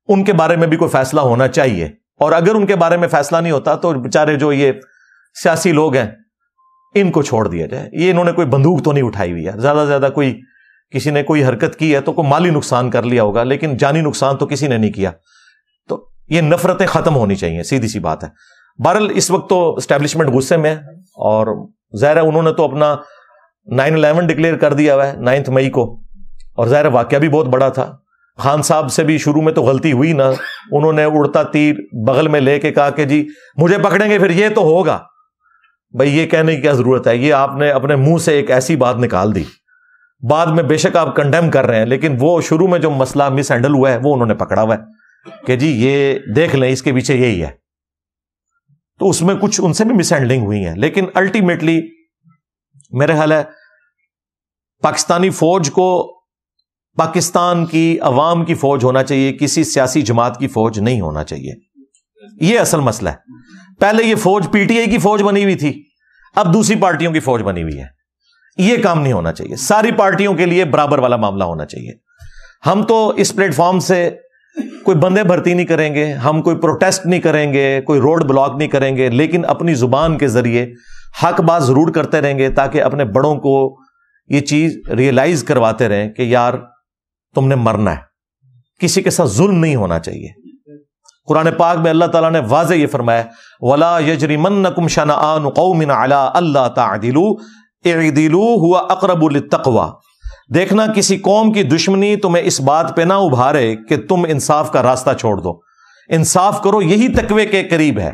S1: ان کے بارے میں بھی کوئی فیصلہ ہونا چاہیے. اور اگر ان کے بارے میں فیصلہ نہیں ہوتا تو بیچارے جو یہ سیاسی لوگ ہیں ان کو چھوڑ دیا جائے. یہ انہوں نے کوئی بندوق تو نہیں اٹھائی ہوئی ہے, زیادہ سے زیادہ کوئی کسی نے کوئی حرکت کی ہے تو کوئی مالی نقصان کر لیا ہوگا, لیکن جانی نقصان تو کسی نے نہیں کیا. تو یہ نفرتیں ختم ہونی چاہیے, سیدھی سی بات ہے. بہرحال اس وقت تو اسٹیبلشمنٹ غصے میں ہے, اور ظاہر ہے انہوں نے تو اپنا 9/11 ڈکلیئر کر دیا ہوا ہے 9 مئی کو, اور ظاہر واقعہ بھی بہت بڑا تھا. خان صاحب سے بھی شروع میں تو غلطی ہوئی نا, انہوں نے اڑتا تیر بغل میں لے کے کہا کہ جی مجھے پکڑیں گے پھر یہ تو ہوگا. بھائی یہ کہنے کی کیا ضرورت ہے, یہ آپ نے اپنے منہ سے ایک ایسی بات نکال دی. بعد میں بے شک آپ کنڈیم کر رہے ہیں, لیکن وہ شروع میں جو مسئلہ مس ہینڈل ہوا ہے وہ انہوں نے پکڑا ہوا ہے کہ جی یہ دیکھ لیں اس کے پیچھے یہی ہے. تو اس میں کچھ ان سے بھی مس ہینڈلنگ ہوئی ہے, لیکن الٹیمیٹلی میرے خیال ہے پاکستانی فوج کو پاکستان کی عوام کی فوج ہونا چاہیے, کسی سیاسی جماعت کی فوج نہیں ہونا چاہیے. یہ اصل مسئلہ ہے. پہلے یہ فوج پی ٹی آئی کی فوج بنی ہوئی تھی, اب دوسری پارٹیوں کی فوج بنی ہوئی ہے. یہ کام نہیں ہونا چاہیے. ساری پارٹیوں کے لیے برابر والا معاملہ ہونا چاہیے. ہم تو اس پلیٹ فارم سے کوئی بندے بھرتی نہیں کریں گے, ہم کوئی پروٹیسٹ نہیں کریں گے, کوئی روڈ بلاک نہیں کریں گے, لیکن اپنی زبان کے ذریعے حق بات ضرور کرتے رہیں گے, تاکہ اپنے بڑوں کو یہ چیز ریئلائز کرواتے رہیں کہ یار تم نے مرنا ہے, کسی کے ساتھ ظلم نہیں ہونا چاہیے. قرآن پاک میں اللہ تعالیٰ نے واضح یہ فرمایا, وَلَا يَجْرِمَنَّكُمْ شَنَآنُ قَوْمٍ عَلَىٰ أَلَّا تَعْدِلُوا اعْدِلُوا هُوَ أَقْرَبُ لِلتَّقْوَىٰ. دیکھنا کسی قوم کی دشمنی تمہیں اس بات پہ نہ ابھارے کہ تم انصاف کا راستہ چھوڑ دو. انصاف کرو, یہی تقوی کے قریب ہے,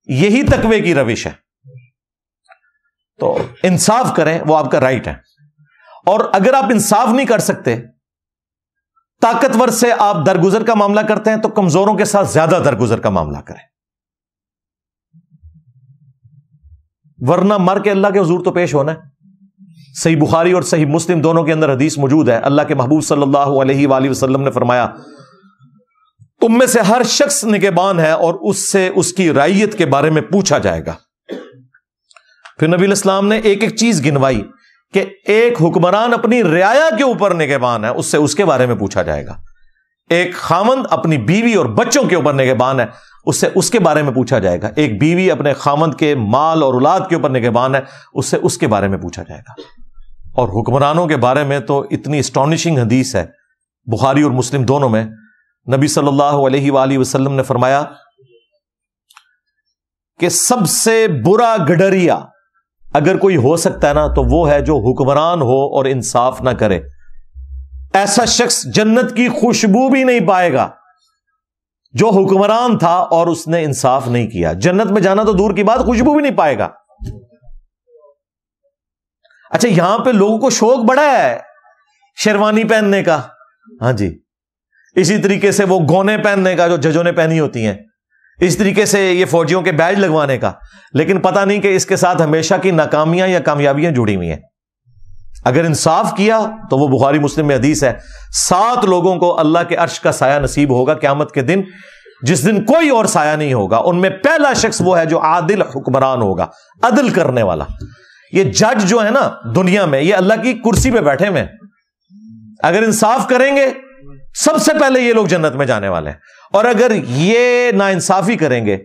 S1: یہی تقوی کی روش ہے. تو انصاف کریں, وہ آپ کا رائٹ ہے. اور اگر آپ انصاف نہیں کر سکتے, طاقتور سے آپ درگزر کا معاملہ کرتے ہیں, تو کمزوروں کے ساتھ زیادہ درگزر کا معاملہ کریں, ورنہ مر کے اللہ کے حضور تو پیش ہونا ہے. صحیح بخاری اور صحیح مسلم دونوں کے اندر حدیث موجود ہے. اللہ کے محبوب صلی اللہ علیہ وآلہ وسلم نے فرمایا, تم میں سے ہر شخص نگہبان ہے اور اس سے اس کی رعیت کے بارے میں پوچھا جائے گا. پھر نبی علیہ السلام نے ایک ایک چیز گنوائی کہ ایک حکمران اپنی رعایا کے اوپر نگہبان ہے, اس سے اس کے بارے میں پوچھا جائے گا. ایک خاوند اپنی بیوی اور بچوں کے اوپر نگہبان ہے, اس سے اس کے بارے میں پوچھا جائے گا. ایک بیوی اپنے خاوند کے مال اور اولاد کے اوپر نگہبان ہے, اس سے اس کے بارے میں پوچھا جائے گا. اور حکمرانوں کے بارے میں تو اتنی اسٹانشنگ حدیث ہے بخاری اور مسلم دونوں میں. نبی صلی اللہ علیہ وآلہ وسلم نے فرمایا کہ سب سے برا گڈریا اگر کوئی ہو سکتا ہے نا, تو وہ ہے جو حکمران ہو اور انصاف نہ کرے. ایسا شخص جنت کی خوشبو بھی نہیں پائے گا جو حکمران تھا اور اس نے انصاف نہیں کیا. جنت میں جانا تو دور کی بات, خوشبو بھی نہیں پائے گا. اچھا, یہاں پہ لوگوں کو شوق بڑا ہے شیروانی پہننے کا, ہاں جی, اسی طریقے سے وہ گونے پہننے کا جو ججوں نے پہنی ہوتی ہیں, اس طریقے سے یہ فوجیوں کے بیج لگوانے کا, لیکن پتہ نہیں کہ اس کے ساتھ ہمیشہ کی ناکامیاں یا کامیابیاں جڑی ہوئی ہیں. اگر انصاف کیا تو وہ بخاری مسلم میں حدیث ہے, 7 لوگوں کو اللہ کے عرش کا سایہ نصیب ہوگا قیامت کے دن, جس دن کوئی اور سایہ نہیں ہوگا. ان میں پہلا شخص وہ ہے جو عادل حکمران ہوگا, عدل کرنے والا. یہ جج جو ہے نا دنیا میں, یہ اللہ کی کرسی پہ بیٹھے ہوئے, اگر انصاف کریں گے سب سے پہلے یہ لوگ جنت میں جانے والے ہیں. اور اگر یہ ناانصافی کریں گے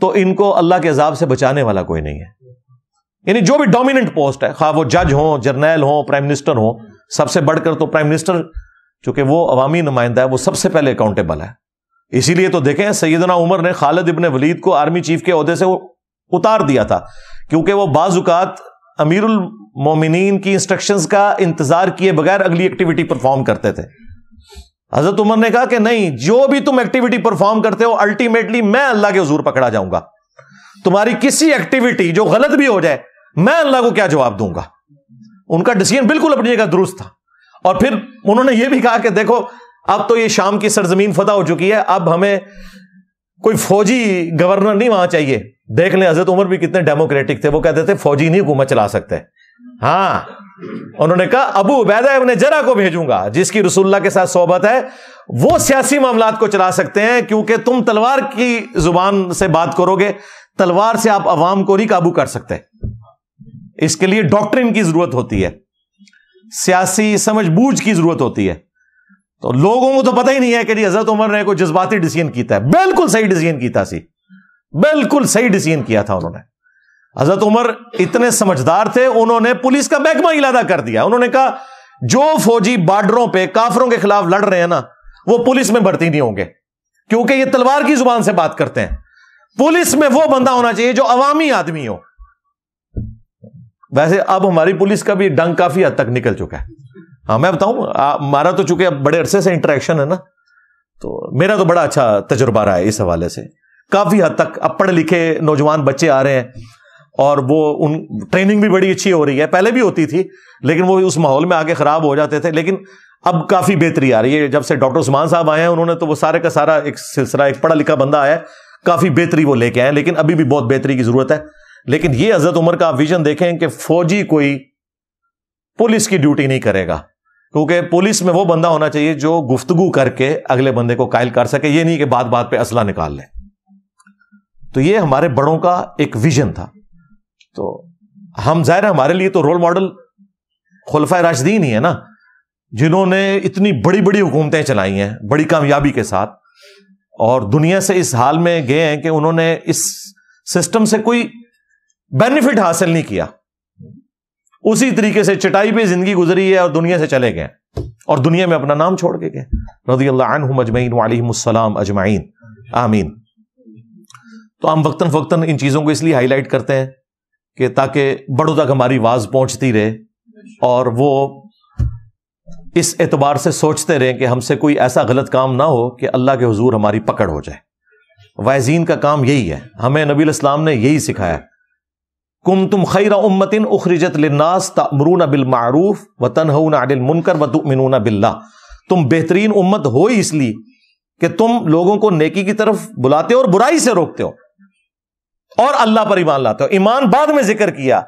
S1: تو ان کو اللہ کے عذاب سے بچانے والا کوئی نہیں ہے. یعنی جو بھی ڈومیننٹ پوسٹ ہے, خواہ وہ جج ہوں, جرنیل ہوں, پرائم منسٹر ہوں, سب سے بڑھ کر تو پرائم منسٹر چونکہ وہ عوامی نمائندہ ہے, وہ سب سے پہلے اکاؤنٹیبل ہے. اسی لیے تو دیکھیں سیدنا عمر نے خالد ابن ولید کو آرمی چیف کے عہدے سے اتار دیا تھا, کیونکہ وہ بعض اوقات امیر المومنین کی انسٹرکشنز کا انتظار کیے بغیر اگلی ایکٹیویٹی پرفارم کرتے تھے. حضرت عمر نے کہا کہ نہیں, جو بھی تم ایکٹیویٹی پرفارم کرتے ہو الٹیمیٹلی میں اللہ کے حضور پکڑا جاؤں گا. تمہاری کسی ایکٹیویٹی جو غلط بھی ہو جائے میں اللہ کو کیا جواب دوں گا. ان کا ڈیسیژن بالکل اپنی جگہ درست تھا. اور پھر انہوں نے یہ بھی کہا کہ دیکھو اب تو یہ شام کی سرزمین فتح ہو چکی ہے, اب ہمیں کوئی فوجی گورنر نہیں وہاں چاہیے. دیکھ لیں حضرت عمر بھی کتنے ڈیموکریٹک تھے, وہ کہتے تھے فوجی نہیں حکومت چلا سکتے, ہاں انہوں نے کہا ابو عبیدہ ابن جرح کو بھیجوں گا جس کی رسول اللہ کے ساتھ صحبت ہے, وہ سیاسی معاملات کو چلا سکتے ہیں, کیونکہ تم تلوار کی زبان سے بات کرو گے, تلوار سے آپ عوام کو نہیں قابو کر سکتے, اس کے لیے ڈاکٹرن کی ضرورت ہوتی ہے, سیاسی سمجھ بوجھ کی ضرورت ہوتی ہے. تو لوگوں کو تو پتہ ہی نہیں ہے کہ جی حضرت عمر نے کوئی جذباتی ڈیسیژن کیتا ہے. بالکل صحیح ڈیسیژن کیتا سی, بالکل صحیح ڈیسیژن کیا تھا انہوں نے. حضرت عمر اتنے سمجھدار تھے, انہوں نے پولیس کا محکمہ علیحدہ کر دیا. انہوں نے کہا جو فوجی بارڈروں پہ کافروں کے خلاف لڑ رہے ہیں نا, وہ پولیس میں بھرتی نہیں ہوں گے, کیونکہ یہ تلوار کی زبان سے بات کرتے ہیں. پولیس میں وہ بندہ ہونا چاہیے جو عوامی آدمی ہو. ویسے اب ہماری پولیس کا بھی ڈنگ کافی حد تک نکل چکا ہے. ہاں میں بتاؤں, ہمارا تو چونکہ اب بڑے عرصے سے انٹریکشن ہے نا, تو میرا تو بڑا اچھا تجربہ رہا ہے اس حوالے سے. کافی حد تک اب پڑھے لکھے نوجوان بچے آ رہے ہیں, اور وہ ان ٹریننگ بھی بڑی اچھی ہو رہی ہے. پہلے بھی ہوتی تھی لیکن وہ اس ماحول میں آگے خراب ہو جاتے تھے, لیکن اب کافی بہتری آ رہی ہے. جب سے ڈاکٹر عثمان صاحب آئے ہیں, انہوں نے تو وہ سارے کا سارا ایک سلسلہ, ایک پڑھا لکھا بندہ آیا, کافی بہتری وہ لے کے آئے, لیکن ابھی بھی بہت بہتری کی ضرورت ہے. لیکن یہ حضرت عمر کا ویژن دیکھیں کہ فوجی کوئی پولیس کی ڈیوٹی نہیں کرے گا, کیونکہ پولیس میں وہ بندہ ہونا چاہیے جو گفتگو کر کے اگلے بندے کو قائل کر سکے, یہ نہیں کہ بات بات پہ اسلحہ نکال لے. تو یہ ہمارے بڑوں کا ایک ویژن تھا. تو ہم ظاہر ہمارے لیے تو رول ماڈل خلفائے راشدین ہی ہے نا, جنہوں نے اتنی بڑی بڑی حکومتیں چلائی ہیں بڑی کامیابی کے ساتھ, اور دنیا سے اس حال میں گئے ہیں کہ انہوں نے اس سسٹم سے کوئی بینیفٹ حاصل نہیں کیا, اسی طریقے سے چٹائی پہ زندگی گزری ہے اور دنیا سے چلے گئے, اور دنیا میں اپنا نام چھوڑ کے گئے. رضی اللہ عنہم اجمعین وعلیہم السلام اجمعین, آمین. تو ہم وقتاً فوقتاً ان چیزوں کو اس لیے ہائی لائٹ کرتے ہیں کہ تاکہ بڑوں تک ہماری آواز پہنچتی رہے, اور وہ اس اعتبار سے سوچتے رہیں کہ ہم سے کوئی ایسا غلط کام نہ ہو کہ اللہ کے حضور ہماری پکڑ ہو جائے. واعظین کا کام یہی ہے, ہمیں نبی الاسلام نے یہی سکھایا, کنتم خیر امۃ اخرجت للناس تأمرون بالمعروف وتنہون عن المنکر وتؤمنون باللہ. تم بہترین امت ہو ہی اس لیے کہ تم لوگوں کو نیکی کی طرف بلاتے ہو اور برائی سے روکتے ہو, اور اللہ پر ایمان لاتے ہو. ایمان بعد میں ذکر کیا,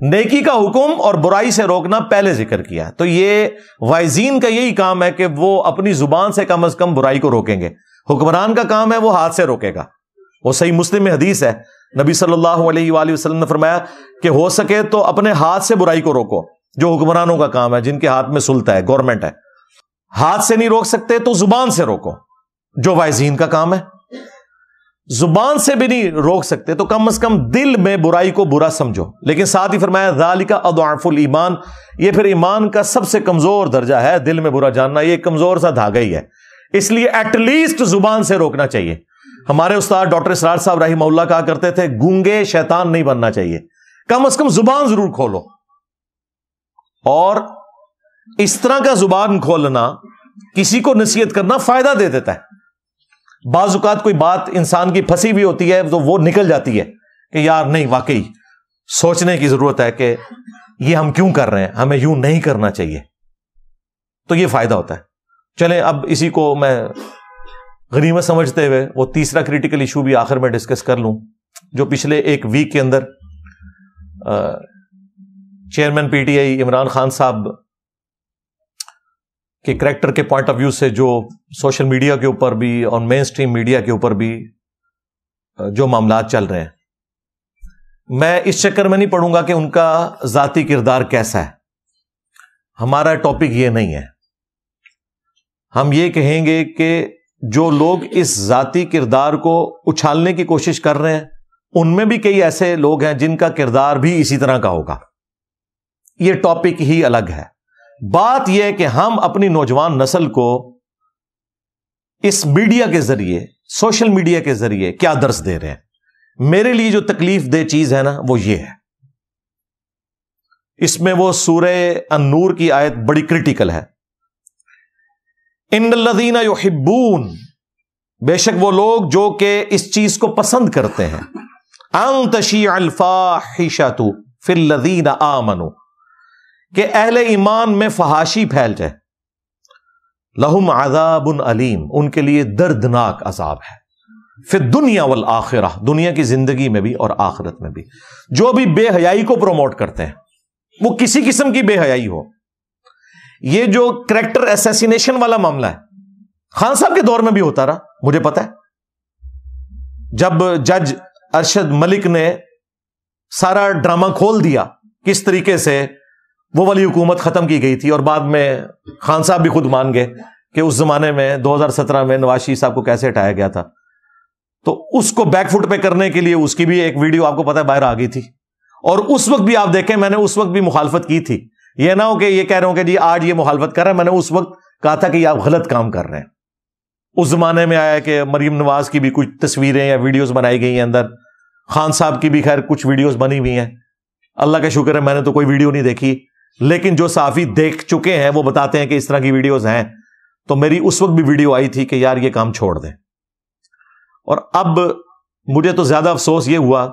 S1: نیکی کا حکم اور برائی سے روکنا پہلے ذکر کیا. تو یہ واعظین کا یہی کام ہے کہ وہ اپنی زبان سے کم از کم برائی کو روکیں گے. حکمران کا کام ہے وہ ہاتھ سے روکے گا. وہ صحیح مسلم میں حدیث ہے, نبی صلی اللہ علیہ وآلہ وسلم نے فرمایا کہ ہو سکے تو اپنے ہاتھ سے برائی کو روکو, جو حکمرانوں کا کام ہے, جن کے ہاتھ میں سلطہ ہے, گورنمنٹ ہے. ہاتھ سے نہیں روک سکتے تو زبان سے روکو, جو واعظین کا کام ہے. زبان سے بھی نہیں روک سکتے تو کم از کم دل میں برائی کو برا سمجھو. لیکن ساتھ ہی فرمایا ذالک اضعف الایمان, یہ پھر ایمان کا سب سے کمزور درجہ ہے, دل میں برا جاننا. یہ کمزور سا دھاگا ہی ہے, اس لیے ایٹ لیسٹ زبان سے روکنا چاہیے. ہمارے استاد ڈاکٹر اسرار صاحب رحمہ اللہ کہا کرتے تھے گونگے شیطان نہیں بننا چاہیے, کم از کم زبان ضرور کھولو. اور اس طرح کا زبان کھولنا, کسی کو نصیحت کرنا فائدہ دے دیتا ہے. بعض اوقات کوئی بات انسان کی پھنسی ہوئی ہوتی ہے تو وہ نکل جاتی ہے کہ یار نہیں, واقعی سوچنے کی ضرورت ہے کہ یہ ہم کیوں کر رہے ہیں, ہمیں یوں نہیں کرنا چاہیے. تو یہ فائدہ ہوتا ہے. چلیں اب اسی کو میں غنیمت سمجھتے ہوئے وہ تیسرا کریٹیکل ایشو بھی آخر میں ڈسکس کر لوں, جو پچھلے ایک ویک کے اندر chairman P T I Imran Khan صاحب کے کریکٹر کے پوائنٹ آف ویو سے جو سوشل میڈیا کے اوپر بھی اور مین سٹریم میڈیا کے اوپر بھی جو معاملات چل رہے ہیں, میں اس چکر میں نہیں پڑھوں گا کہ ان کا ذاتی کردار کیسا ہے. ہمارا ٹاپک یہ نہیں ہے. ہم یہ کہیں گے کہ جو لوگ اس ذاتی کردار کو اچھالنے کی کوشش کر رہے ہیں, ان میں بھی کئی ایسے لوگ ہیں جن کا کردار بھی اسی طرح کا ہوگا. یہ ٹاپک ہی الگ ہے. بات یہ ہے کہ ہم اپنی نوجوان نسل کو اس میڈیا کے ذریعے, سوشل میڈیا کے ذریعے کیا درس دے رہے ہیں. میرے لیے جو تکلیف دہ چیز ہے نا وہ یہ ہے, اس میں وہ سورہ النور کی آیت بڑی کریٹیکل ہے, ان الذین یحبون, بے شک وہ لوگ جو کہ اس چیز کو پسند کرتے ہیں, ان تشیع الفاحشۃ فی الذین آمنوا, کہ اہل ایمان میں فحاشی پھیل جائے, لہم عذاب علیم, ان کے لیے دردناک عذاب ہے, فی الدنیا والآخرہ, دنیا کی زندگی میں بھی اور آخرت میں بھی. جو بھی بے حیائی کو پروموٹ کرتے ہیں, وہ کسی قسم کی بے حیائی ہو. یہ جو کریکٹر اسیسینیشن والا معاملہ ہے خان صاحب کے دور میں بھی ہوتا رہا, مجھے پتا ہے. جب جج ارشد ملک نے سارا ڈرامہ کھول دیا کس طریقے سے وہ والی حکومت ختم کی گئی تھی, اور بعد میں خان صاحب بھی خود مان گئے کہ اس زمانے میں 2017 میں نواز شریف صاحب کو کیسے ہٹایا گیا تھا, تو اس کو بیک فٹ پہ کرنے کے لیے اس کی بھی ایک ویڈیو آپ کو پتا ہے باہر آ گئی تھی. اور اس وقت بھی آپ دیکھیں, میں نے اس وقت بھی مخالفت کی تھی. یہ نہ ہو کہ یہ کہہ رہے ہوں کہ جی آج یہ مخالفت کر رہے ہیں, میں نے اس وقت کہا تھا کہ یہ آپ غلط کام کر رہے ہیں. اس زمانے میں آیا کہ مریم نواز کی بھی کچھ تصویریں یا ویڈیوز بنائی گئی ہیں اندر, خان صاحب کی بھی خیر کچھ ویڈیوز بنی ہوئی ہیں. اللہ کا شکر ہے میں نے تو کوئی ویڈیو نہیں دیکھی, لیکن جو صحافی دیکھ چکے ہیں وہ بتاتے ہیں کہ اس طرح کی ویڈیوز ہیں. تو میری اس وقت بھی ویڈیو آئی تھی کہ یار یہ کام چھوڑ دیں. اور اب مجھے تو زیادہ افسوس یہ ہوا,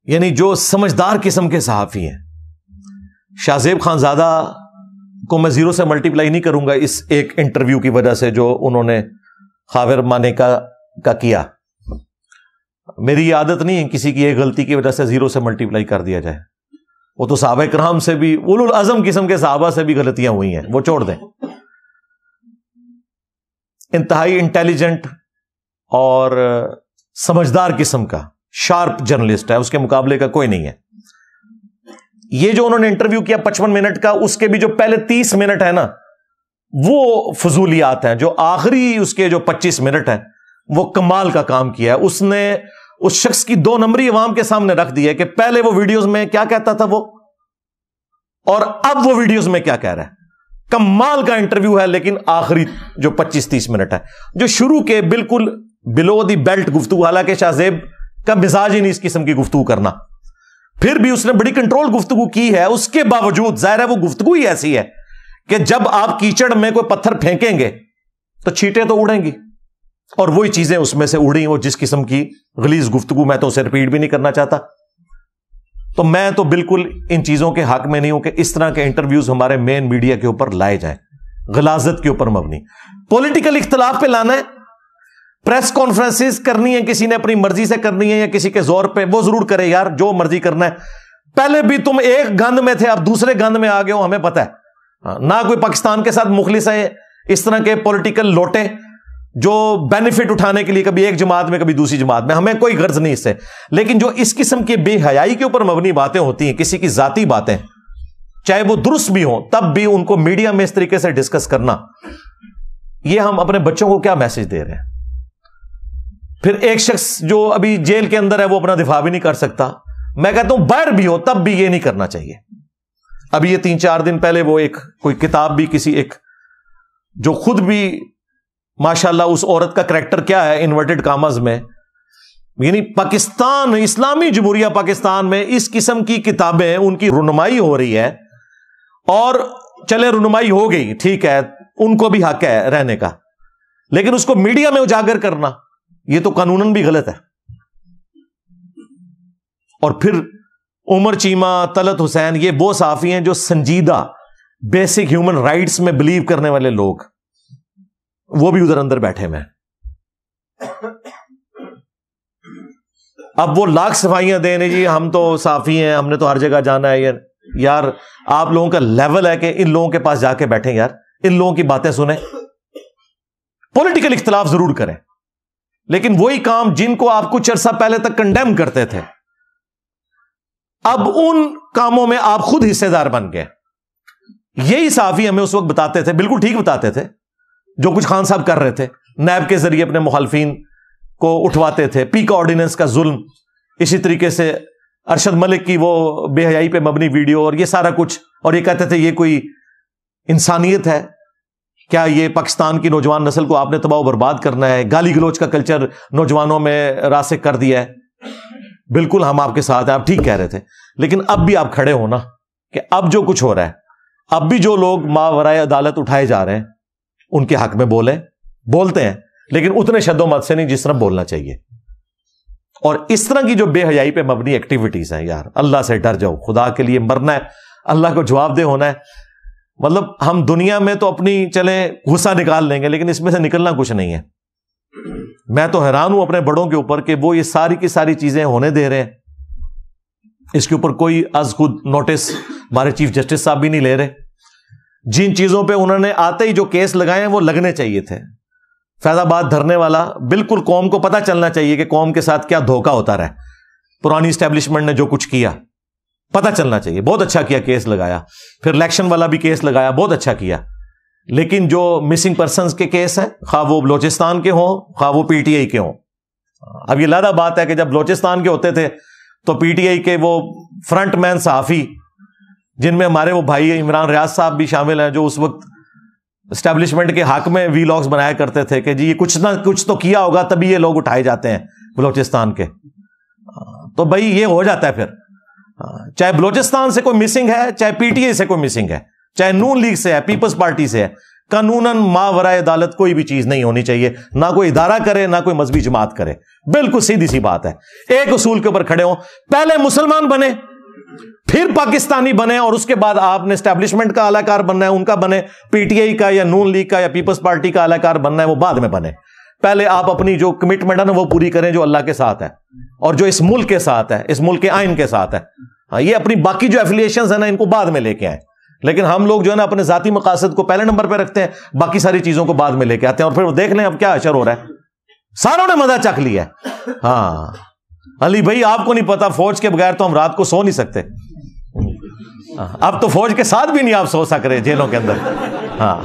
S1: یعنی جو سمجھدار قسم کے صحافی ہیں, شاہ زیب خان زادہ کو میں 0 سے ملٹیپلائی نہیں کروں گا اس ایک انٹرویو کی وجہ سے جو انہوں نے خاور مانے کا کیا. میری عادت نہیں ہے کسی کی ایک غلطی کی وجہ سے 0 سے ملٹیپلائی کر دیا جائے. وہ تو صحابہ کرام سے بھی, اولو العزم قسم کے صحابہ سے بھی غلطیاں ہوئی ہیں, وہ چھوڑ دیں. انتہائی انٹیلیجنٹ اور سمجھدار قسم کا شارپ جرنلسٹ ہے, اس کے مقابلے کا کوئی نہیں ہے. یہ جو انہوں نے انٹرویو کیا 55 منٹ کا, اس کے بھی جو پہلے 30 منٹ ہے نا وہ فضولیات ہیں, جو آخری اس کے جو 25 منٹ ہیں وہ کمال کا کام کیا ہے. اس نے اس شخص کی 2 نمبری عوام کے سامنے رکھ دی ہے کہ پہلے وہ ویڈیوز میں کیا کہتا تھا وہ, اور اب وہ ویڈیوز میں کیا کہہ رہا ہے. کمال کا انٹرویو ہے, لیکن آخری جو 25-30 منٹ ہے جو شروع کے بالکل بلو دی بیلٹ گفتگو, حالانکہ شاہ زیب کا مزاج ہی نہیں اس قسم کی گفتگو کرنا, پھر بھی اس نے بڑی کنٹرول گفتگو کی ہے. اس کے باوجود ظاہر ہے وہ گفتگو ہی ایسی ہے کہ جب آپ کیچڑ میں کوئی پتھر پھینکیں گے تو چھینٹیں تو اڑیں گی, اور وہی چیزیں اس میں سے اڑی, وہ جس قسم کی غلیظ گفتگو. میں تو اسے رپیٹ بھی نہیں کرنا چاہتا. تو میں تو بالکل ان چیزوں کے حق میں نہیں ہوں کہ اس طرح کے انٹرویوز ہمارے مین میڈیا کے اوپر لائے جائیں, غلاظت کے اوپر مبنی. پولیٹیکل اختلاف پہ لانا ہے, پریس کانفرنسز کرنی ہے, کسی نے اپنی مرضی سے کرنی ہے یا کسی کے زور پہ, وہ ضرور کرے یار, جو مرضی کرنا ہے. پہلے بھی تم ایک گند میں تھے, اب دوسرے گند میں آ گئے ہو, ہمیں پتہ ہے. نہ کوئی پاکستان کے ساتھ مخلص ہے اس طرح کے پولیٹیکل لوٹے جو بینیفٹ اٹھانے کے لیے کبھی ایک جماعت میں کبھی دوسری جماعت میں, ہمیں کوئی غرض نہیں اس سے. لیکن جو اس قسم کی بے حیائی کے اوپر مبنی باتیں ہوتی ہیں, کسی کی ذاتی باتیں, چاہے وہ درست بھی ہوں, تب بھی ان کو میڈیا میں اس طریقے سے ڈسکس کرنا, یہ ہم اپنے بچوں کو کیا میسج دے رہے ہیں. پھر ایک شخص جو ابھی جیل کے اندر ہے وہ اپنا دفاع بھی نہیں کر سکتا. میں کہتا ہوں باہر بھی ہو تب بھی یہ نہیں کرنا چاہیے. ابھی یہ 3-4 دن پہلے وہ ایک کوئی کتاب بھی کسی ایک جو خود بھی ماشاءاللہ اس عورت کا کریکٹر کیا ہے انورٹڈ کامز میں, یعنی پاکستان, اسلامی جمہوریہ پاکستان میں اس قسم کی کتابیں ان کی رونمائی ہو رہی ہے, اور چلے رونمائی ہو گئی ٹھیک ہے, ان کو بھی حق ہے رہنے کا, لیکن اس کو میڈیا میں اجاگر کرنا یہ تو قانوناً بھی غلط ہے. اور پھر عمر چیمہ, طلعت حسین, یہ وہ صحافی ہیں جو سنجیدہ بیسک ہیومن رائٹس میں بلیو کرنے والے لوگ, وہ بھی ادھر اندر بیٹھے ہوئے ہیں. اب وہ لاکھ صفائیاں دینے جی ہم تو صحافی ہیں, ہم نے تو ہر جگہ جانا ہے. یار آپ لوگوں کا لیول ہے کہ ان لوگوں کے پاس جا کے بیٹھیں یار, ان لوگوں کی باتیں سنیں. پولیٹیکل اختلاف ضرور کریں, لیکن وہی کام جن کو آپ کچھ عرصہ پہلے تک کنڈیم کرتے تھے, اب ان کاموں میں آپ خود حصے دار بن گئے. یہی صحافی ہمیں اس وقت بتاتے تھے, بالکل ٹھیک بتاتے تھے, جو کچھ خان صاحب کر رہے تھے, نیب کے ذریعے اپنے مخالفین کو اٹھواتے تھے, پی کا آرڈیننس کا ظلم, اسی طریقے سے ارشد ملک کی وہ بے حیائی پہ مبنی ویڈیو, اور یہ سارا کچھ, اور یہ کہتے تھے یہ کوئی انسانیت ہے کیا, یہ پاکستان کی نوجوان نسل کو آپ نے تباہ و برباد کرنا ہے, گالی گلوچ کا کلچر نوجوانوں میں راسخ کر دیا ہے. بالکل ہم آپ کے ساتھ ہیں, آپ ٹھیک کہہ رہے تھے, لیکن اب بھی آپ کھڑے ہو نا کہ اب جو کچھ ہو رہا ہے, اب بھی جو لوگ ماورائے عدالت اٹھائے جا رہے ہیں ان کے حق میں بولتے ہیں, لیکن اتنے شد و مت سے نہیں جس طرح بولنا چاہیے. اور اس طرح کی جو بے حیائی پہ مبنی ایکٹیویٹیز ہیں, یار اللہ سے ڈر جاؤ, خدا کے لیے مرنا ہے, اللہ کو جواب دہ ہونا ہے. مطلب ہم دنیا میں تو اپنی چلیں غصہ نکال لیں گے, لیکن اس میں سے نکلنا کچھ نہیں ہے. میں تو حیران ہوں اپنے بڑوں کے اوپر کہ وہ یہ ساری کی ساری چیزیں ہونے دے رہے ہیں. اس کے اوپر کوئی از خود نوٹس ہمارے چیف جسٹس صاحب بھی نہیں لے رہے. جن چیزوں پہ انہوں نے آتے ہی جو کیس لگائے ہیں وہ لگنے چاہیے تھے. فیض آباد دھرنے والا بالکل قوم کو پتہ چلنا چاہیے کہ قوم کے ساتھ کیا دھوکہ ہوتا رہا. پرانی اسٹیبلشمنٹ نے جو کچھ کیا پتہ چلنا چاہیے. بہت اچھا کیا کیس لگایا. پھر الیکشن والا بھی کیس لگایا, بہت اچھا کیا. لیکن جو مسنگ پرسنز کے کیس ہیں, خواہ وہ بلوچستان کے ہوں خواہ وہ پی ٹی آئی کے ہوں. اب یہ علیحدہ بات ہے کہ جب بلوچستان کے ہوتے تھے تو پی ٹی آئی کے وہ فرنٹ مین صحافی, جن میں ہمارے وہ بھائی عمران ریاض صاحب بھی شامل ہیں, جو اس وقت اسٹیبلشمنٹ کے حق میں وی لاگز بنایا کرتے تھے کہ جی یہ کچھ نہ کچھ تو کیا ہوگا تبھی یہ لوگ اٹھائے جاتے ہیں بلوچستان کے. تو بھائی یہ ہو جاتا ہے پھر, چاہے بلوچستان سے کوئی مسنگ ہے, چاہے پی ٹی آئی سے کوئی مسنگ ہے, چاہے نون لیگ سے ہے, پیپلز پارٹی سے ہے, قانوناً ماورائے عدالت کوئی بھی چیز نہیں ہونی چاہیے. نہ کوئی ادارہ کرے نہ کوئی مذہبی جماعت کرے. بالکل سیدھی سی بات ہے. ایک اصول کے اوپر کھڑے ہوں, پہلے مسلمان بنے پھر پاکستانی بنے, اور اس کے بعد آپ نے اسٹیبلشمنٹ کا اعلی کار بننا ہے, ان کا بنے, پی ٹی آئی کا یا نون لیگ کا یا پیپلز پارٹی کا اعلی کار بننا ہے, وہ بعد میں بنے. پہلے آپ اپنی جو کمٹمنٹ ہے نا وہ پوری کریں جو اللہ کے ساتھ ہے اور جو اس ملک کے ساتھ ہے, اس ملک کے آئین کے ساتھ ہے. یہ اپنی باقی جو ایفیلیشنز ہیں نا ان کو بعد میں لے کے آئیں. لیکن ہم لوگ جو ہے نا اپنے ذاتی مقاصد کو پہلے نمبر پہ رکھتے ہیں, باقی ساری چیزوں کو بعد میں لے کے آتے ہیں. اور پھر وہ دیکھ لیں اب کیا اشر ہو رہا ہے. ساروں نے مزہ چکھ لیا ہے. ہاں علی بھائی آپ کو نہیں پتا, فوج کے بغیر تو ہم رات کو سو نہیں سکتے. اب تو فوج کے ساتھ بھی نہیں آپ سو سک رہے جیلوں کے اندر. ہاں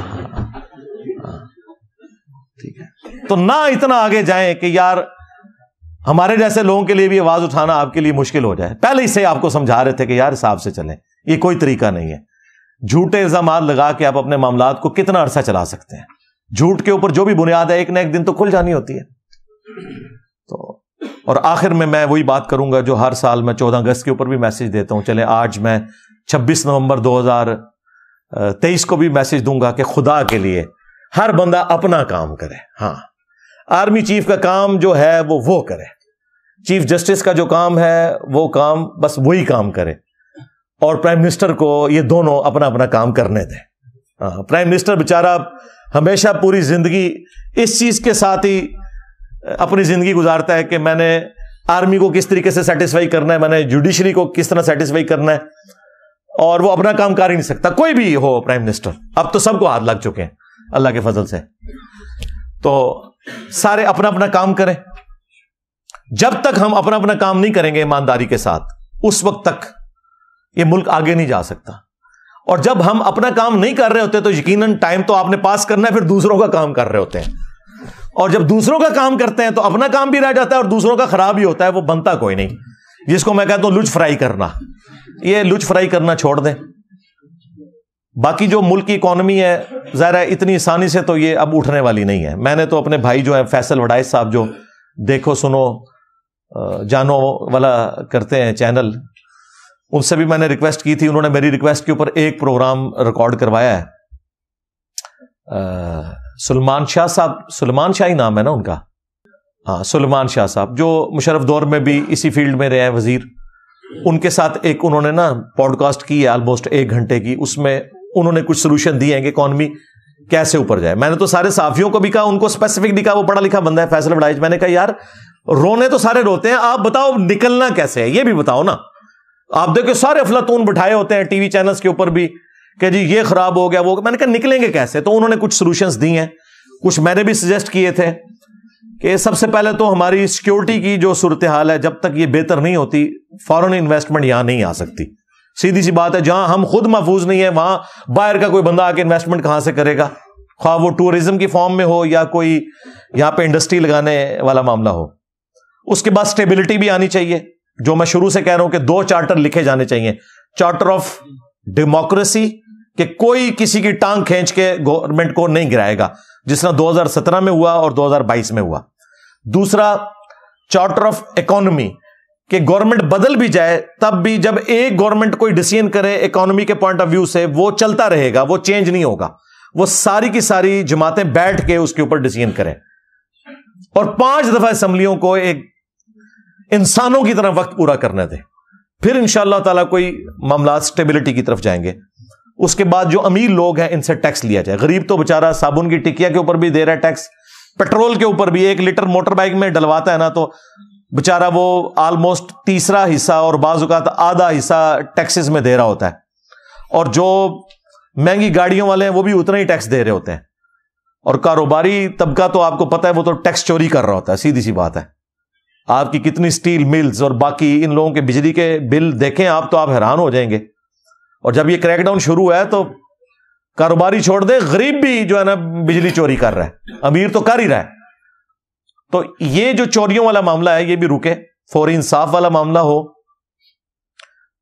S1: ٹھیک ہے. تو نہ اتنا آگے جائیں کہ یار ہمارے جیسے لوگوں کے لیے بھی آواز اٹھانا آپ کے لیے مشکل ہو جائے. پہلے ہی سے آپ کو سمجھا رہے تھے کہ یار حساب سے چلیں, یہ کوئی طریقہ نہیں ہے. جھوٹے الزامات لگا کے آپ اپنے معاملات کو کتنا عرصہ چلا سکتے ہیں. جھوٹ کے اوپر جو بھی بنیاد ہے ایک نہ ایک دن تو کھل جانی ہوتی ہے. تو اور آخر میں وہی بات کروں گا جو ہر سال میں 14 اگست کے اوپر بھی میسج دیتا ہوں. چلے آج میں 26 نومبر 2023 کو بھی میسج دوں گا کہ خدا کے لیے ہر بندہ اپنا کام کرے. ہاں آرمی چیف کا کام جو ہے وہ کرے, چیف جسٹس کا جو کام ہے وہ کام بس وہی کام کرے, اور پرائم منسٹر کو یہ دونوں اپنا اپنا کام کرنے دیں. پرائم منسٹر بیچارہ ہمیشہ پوری زندگی اس چیز کے ساتھ ہی اپنی زندگی گزارتا ہے کہ میں نے آرمی کو کس طریقے سے سیٹسفائی کرنا ہے, میں نے جوڈیشری کو کس طرح سیٹسفائی کرنا ہے, اور وہ اپنا کام کر ہی نہیں سکتا. کوئی بھی ہو پرائم منسٹر, اب تو سب کو ہاتھ لگ چکے ہیں اللہ کے فضل سے. تو سارے اپنا اپنا کام کریں. جب تک ہم اپنا اپنا کام نہیں کریں گے ایمانداری کے ساتھ, اس وقت تک یہ ملک آگے نہیں جا سکتا. اور جب ہم اپنا کام نہیں کر رہے ہوتے تو یقیناً ٹائم تو آپ نے پاس کرنا ہے, پھر دوسروں کا کام کر رہے ہوتے ہیں. اور جب دوسروں کا کام کرتے ہیں تو اپنا کام بھی رہ جاتا ہے اور دوسروں کا خراب ہی ہوتا ہے, وہ بنتا کوئی نہیں. جس کو میں کہتا ہوں لچ فرائی کرنا, یہ لچ فرائی کرنا چھوڑ دیں. باقی جو ملک کی اکانومی ہے ظاہر ہے اتنی آسانی سے تو یہ اب اٹھنے والی نہیں ہے. میں نے تو اپنے بھائی جو ہیں فیصل وڈائچ صاحب, جو دیکھو سنو جانو والا کرتے ہیں چینل, ان سے بھی میں نے ریکویسٹ کی تھی. انہوں نے میری ریکویسٹ کے اوپر ایک پروگرام ریکارڈ کروایا ہے. سلمان شاہ صاحب, سلمان شاہ ہی نام ہے نا ان کا, ہاں سلمان شاہ صاحب, جو مشرف دور میں بھی اسی فیلڈ میں رہے ہیں وزیر. ان کے ساتھ ایک انہوں نے نا پوڈ کاسٹ کی ہے آلموسٹ 1 گھنٹے کی. اس میں انہوں نے کچھ سولوشن دیے ہیں کہ اکانومی کیسے اوپر جائے. میں نے تو سارے صحافیوں کو بھی کہا, ان کو اسپیسیفک نہیں کہا, وہ پڑھا لکھا بندہ ہے فیصل وڈائچ. میں نے کہا یار رونے تو سارے روتے ہیں, آپ بتاؤ نکلنا کیسے ہے, یہ بھی بتاؤ نا. آپ دیکھیں سارے افلاطون بٹھائے ہوتے ہیں ٹی وی چینلز کے اوپر بھی کہ جی یہ خراب ہو گیا وہ. میں نے کہا نکلیں گے کیسے. تو انہوں نے کچھ سولوشنز دی ہیں, کچھ میں نے بھی سجیسٹ کیے تھے کہ سب سے پہلے تو ہماری سیکیورٹی کی جو صورتحال ہے جب تک یہ بہتر نہیں ہوتی, فارن انویسٹمنٹ یہاں نہیں آ سکتی. سیدھی سی بات ہے, جہاں ہم خود محفوظ نہیں ہیں وہاں باہر کا کوئی بندہ آ کے انویسٹمنٹ کہاں سے کرے گا, خواہ وہ ٹورزم کی فارم میں ہو یا کوئی یہاں پہ انڈسٹری لگانے والا معاملہ ہو. اس کے بعد اسٹیبلٹی بھی آنی چاہیے, جو میں شروع سے کہہ رہا ہوں کہ 2 چارٹر لکھے جانے چاہیے. چارٹر آف ڈیموکریسی, کہ کوئی کسی کی ٹانگ کھینچ کے گورنمنٹ کو نہیں گرائے گا, جس طرح 2017 میں ہوا اور 2022 میں ہوا. دوسرا چارٹر آف اکانومی, کہ گورنمنٹ بدل بھی جائے تب بھی جب ایک گورنمنٹ کوئی ڈیسیژن کرے اکانومی کے پوائنٹ آف ویو سے, وہ چلتا رہے گا, وہ چینج نہیں ہوگا. وہ ساری کی ساری جماعتیں بیٹھ کے اس کے اوپر ڈیسیژن کریں, اور 5 دفعہ اسمبلیوں کو ایک انسانوں کی طرح وقت پورا کرنے دیں. پھر انشاءاللہ تعالیٰ کوئی معاملات سٹیبلٹی کی طرف جائیں گے. اس کے بعد جو امیر لوگ ہیں ان سے ٹیکس لیا جائے. غریب تو بیچارہ صابن کی ٹکیا کے اوپر بھی دے رہا ہے ٹیکس, پیٹرول کے اوپر بھی. 1 لیٹر موٹر بائک میں ڈلواتا ہے نا تو بیچارہ وہ آلموسٹ تیسرا حصہ اور بعض اوقات آدھا حصہ ٹیکسز میں دے رہا ہوتا ہے، اور جو مہنگی گاڑیوں والے ہیں وہ بھی اتنا ہی ٹیکس دے رہے ہوتے ہیں، اور کاروباری طبقہ تو آپ کو پتہ ہے وہ تو ٹیکس چوری کر رہا ہوتا ہے، سیدھی سی بات ہے۔ آپ کی کتنی سٹیل ملز اور باقی ان لوگوں کے بجلی کے بل دیکھیں آپ تو آپ حیران ہو جائیں گے۔ اور جب یہ کریک ڈاؤن شروع ہے تو کاروباری چھوڑ دے، غریب بھی جو ہے نا بجلی چوری کر رہا ہے، امیر تو کر ہی رہا ہے۔ تو یہ جو چوریوں والا معاملہ ہے یہ بھی رکے، فوری انصاف والا معاملہ ہو۔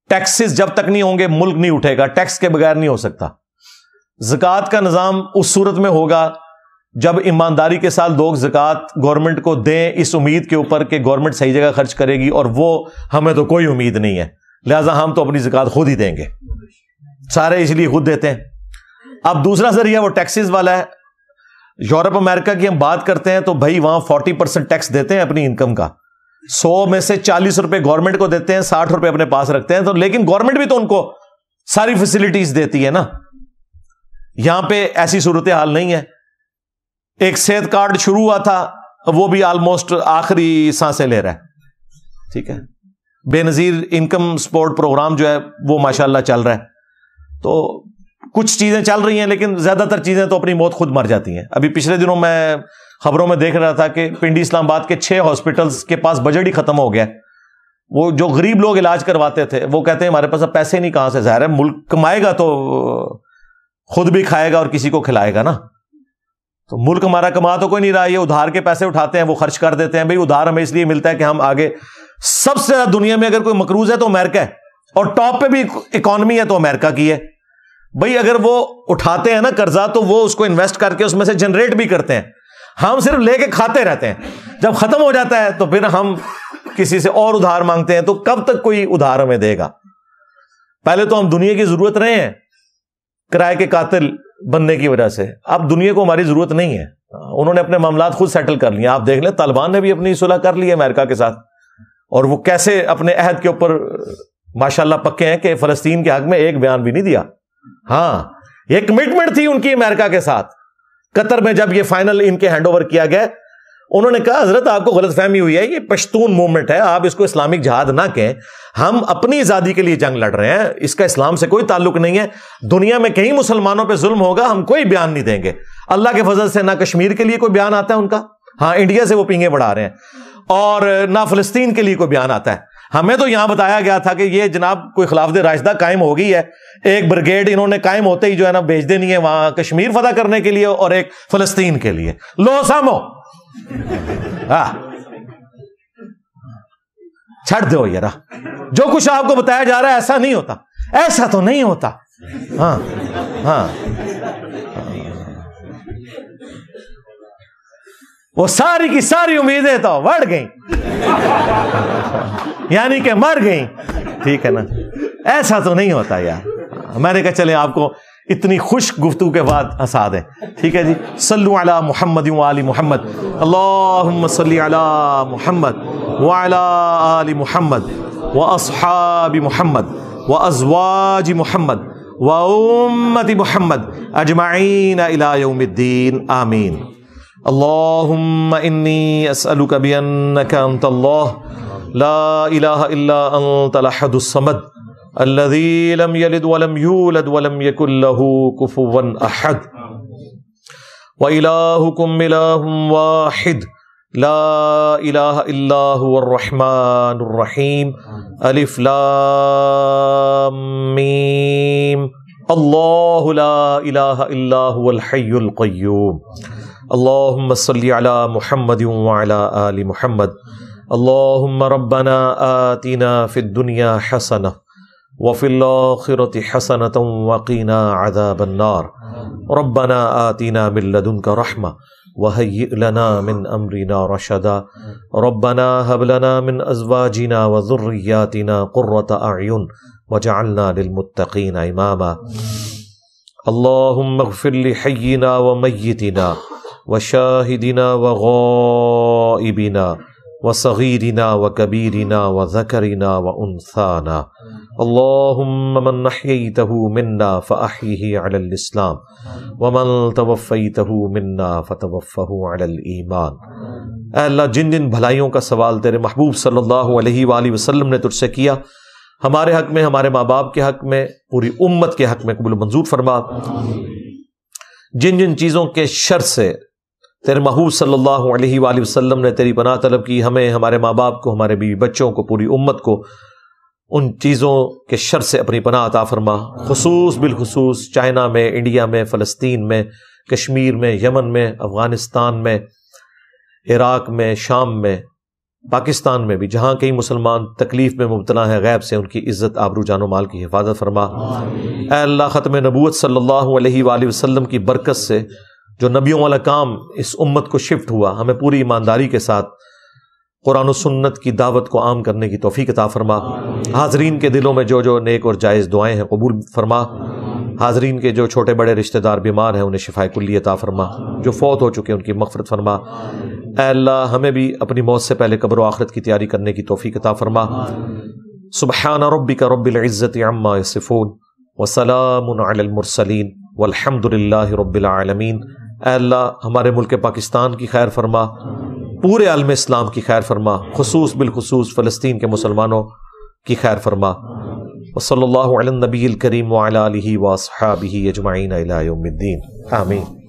S1: ٹیکسز جب تک نہیں ہوں گے ملک نہیں اٹھے گا، ٹیکس کے بغیر نہیں ہو سکتا۔ زکوٰۃ کا نظام اس صورت میں ہوگا جب ایمانداری کے ساتھ لوگ زکوٰۃ گورنمنٹ کو دیں، اس امید کے اوپر کہ گورنمنٹ صحیح جگہ خرچ کرے گی، اور وہ ہمیں تو کوئی امید نہیں ہے لہٰذا ہم تو اپنی زکوٰۃ خود ہی دیں گے، سارے اس لیے خود دیتے ہیں۔ اب دوسرا ذریعہ وہ ٹیکسز والا ہے۔ یورپ امریکہ کی ہم بات کرتے ہیں تو بھائی وہاں 40% ٹیکس دیتے ہیں اپنی انکم کا، 100 میں سے 40 روپے گورنمنٹ کو دیتے ہیں، 60 روپے اپنے پاس رکھتے ہیں، تو لیکن گورنمنٹ بھی تو ان کو ساری فیسلٹیز دیتی ہے نا۔ یہاں پہ ایسی صورتحال نہیں ہے۔ ایک صحت کارڈ شروع ہوا تھا، وہ بھی آلموسٹ آخری سانسیں لے رہا ہے، ٹھیک ہے۔ بے نظیر انکم سپورٹ پروگرام جو ہے وہ ماشاءاللہ چل رہا ہے، تو کچھ چیزیں چل رہی ہیں لیکن زیادہ تر چیزیں تو اپنی موت خود مر جاتی ہیں۔ ابھی پچھلے دنوں میں خبروں میں دیکھ رہا تھا کہ پنڈی اسلام آباد کے 6 ہاسپٹلز کے پاس بجٹ ہی ختم ہو گیا۔ وہ جو غریب لوگ علاج کرواتے تھے وہ کہتے ہیں ہمارے پاس اب پیسے نہیں، کہاں سے؟ ظاہر ہے ملک کمائے گا تو خود بھی کھائے گا اور کسی کو کھلائے گا نا۔ تو ملک ہمارا کما تو کوئی نہیں رہا، یہ ادھار کے پیسے اٹھاتے ہیں، وہ خرچ کر دیتے ہیں۔ بھائی ادھار ہمیں اس لیے ملتا ہے کہ ہم آگے، سب سے زیادہ دنیا میں اگر کوئی مقروض ہے تو امریکہ ہے، اور ٹاپ پہ بھی اکانومی ہے تو امریکہ کی ہے۔ بھائی اگر وہ اٹھاتے ہیں نا قرضہ تو وہ اس کو انویسٹ کر کے اس میں سے جنریٹ بھی کرتے ہیں، ہم صرف لے کے کھاتے رہتے ہیں، جب ختم ہو جاتا ہے تو پھر ہم کسی سے اور ادھار مانگتے ہیں۔ تو کب تک کوئی ادھار ہمیں دے گا؟ پہلے تو ہم دنیا کی ضرورت رہے ہیں کرائے کے قاتل بننے کی وجہ سے، اب دنیا کو ہماری ضرورت نہیں ہے، انہوں نے اپنے معاملات خود سیٹل کر لیے۔ آپ دیکھ لیں طالبان نے بھی اپنی صلح کر لی ہے امریکہ کے ساتھ، اور وہ کیسے اپنے عہد کے اوپر ماشاءاللہ پکے ہیں کہ فلسطین کے حق میں ایک بیان بھی نہیں دیا۔ ہاں یہ کمٹمنٹ تھی ان کی امریکہ کے ساتھ۔ قطر میں جب یہ فائنل ان کے ہینڈ اوور کیا گیا، انہوں نے کہا حضرت آپ کو غلط فہمی ہوئی ہے، یہ پشتون موومنٹ ہے، آپ اس کو اسلامک جہاد نہ کہیں، ہم اپنی آزادی کے لیے جنگ لڑ رہے ہیں، اس کا اسلام سے کوئی تعلق نہیں ہے۔ دنیا میں کہیں مسلمانوں پہ ظلم ہوگا ہم کوئی بیان نہیں دیں گے۔ اللہ کے فضل سے نہ کشمیر کے لیے کوئی بیان آتا ہے ان کا، ہاں انڈیا سے وہ پینگے بڑھا رہے ہیں، اور نہ فلسطین کے لیے کوئی بیان آتا ہے۔ ہمیں تو یہاں بتایا گیا تھا کہ یہ جناب کوئی خلافت راشدہ قائم ہو گئی ہے، ایک بریگیڈ انہوں نے قائم ہوتے ہی جو ہے نا بھیج دینی ہے وہاں کشمیر فتح کرنے کے لیے اور ایک فلسطین کے لیے۔ لو سامو چھڑ دو یار، جو کچھ آپ کو بتایا جا رہا ہے ایسا نہیں ہوتا، ایسا تو نہیں ہوتا۔ ہاں ہاں وہ ساری کی ساری امیدیں تو بڑھ گئیں، یعنی کہ مر گئیں، ٹھیک ہے نا، ایسا تو نہیں ہوتا یار۔ میں نے کہا چلیں آپ کو اتنی خوش گفتگو کے بعد ہنسا دیں، ٹھیک ہے جی۔ صلو علی محمد وآل محمد، اللہم صلی علی محمد وعلی آل محمد واصحاب محمد وازواج محمد وامت محمد اجمعین الی یوم الدین، آمین۔ اللہم انی اسألک بانک انت اللہ لا الہ الا انت الاحد الصمد الذي لم يلد ولم يولد ولم يكن له كفوا احد وإلهكم إله واحد لا الہ الا هو الرحمن الرحیم الف لام میم اللہ لا الہ الا هو الحی القیوم اللہم صلی علی محمد وعلی آل محمد اللہم ربنا آتنا فی الدنیا حسنہ وفی الآخرة حسنة وقنا عذاب النار ربنا آتنا من لدنک رحمہ وهيئ لنا من امرنا رشدا ربنا هب لنا من ازواجنا وذرياتنا قرة اعين وجعلنا للمتقين اماما اللهم اغفر لحينا وميتنا وشاهدنا وغائبنا وصغيرنا وكبيرنا وذكرنا وأنثانا اللهم من أحييته منا فأحيه على الإسلام ومن توفيته منا فتوفه على الإيمان۔ اے اللہ جن جن بھلائیوں کا سوال تیرے محبوب صلی اللہ علیہ وآلہ وسلم نے تجھ سے کیا، ہمارے حق میں، ہمارے ماں باپ کے حق میں، پوری امت کے حق میں قبول منظور فرما۔ جن جن چیزوں کے شر سے تیرے محبوب صلی اللہ علیہ وآلہ وسلم نے تیری پناہ طلب کی، ہمیں، ہمارے ماں باپ کو، ہمارے بیوی بچوں کو، پوری امت کو ان چیزوں کے شر سے اپنی پناہ عطا فرما۔ خصوص بالخصوص چائنا میں، انڈیا میں، فلسطین میں، کشمیر میں، یمن میں، افغانستان میں، عراق میں، شام میں، پاکستان میں بھی جہاں کئی مسلمان تکلیف میں مبتلا ہیں، غیب سے ان کی عزت، آبرو، جان و مال کی حفاظت فرما۔ اے اللہ ختم نبوت صلی اللہ علیہ وآلہ وسلم کی برکت سے جو نبیوں والا کام اس امت کو شفٹ ہوا، ہمیں پوری ایمانداری کے ساتھ قرآن و سنت کی دعوت کو عام کرنے کی توفیق عطا فرما۔ حاضرین کے دلوں میں جو جو نیک اور جائز دعائیں ہیں قبول فرما۔ حاضرین کے جو چھوٹے بڑے رشتہ دار بیمار ہیں انہیں شفائے کلی عطا فرما، جو فوت ہو چکے ان کی مغفرت فرما۔ اے اللہ ہمیں بھی اپنی موت سے پہلے قبر و آخرت کی تیاری کرنے کی توفیق عطا فرما۔ سبحان ربک رب العزت عما یصفون وسلام علی المرسلین والحمد للہ رب العالمین۔ اے اللہ ہمارے ملک پاکستان کی خیر فرما، پورے عالم اسلام کی خیر فرما، خصوص بالخصوص فلسطین کے مسلمانوں کی خیر فرما۔ وصلی اللہ علی النبی الکریم وعلی آلہ واصحابہ اجمعین الی یوم الدین، آمین۔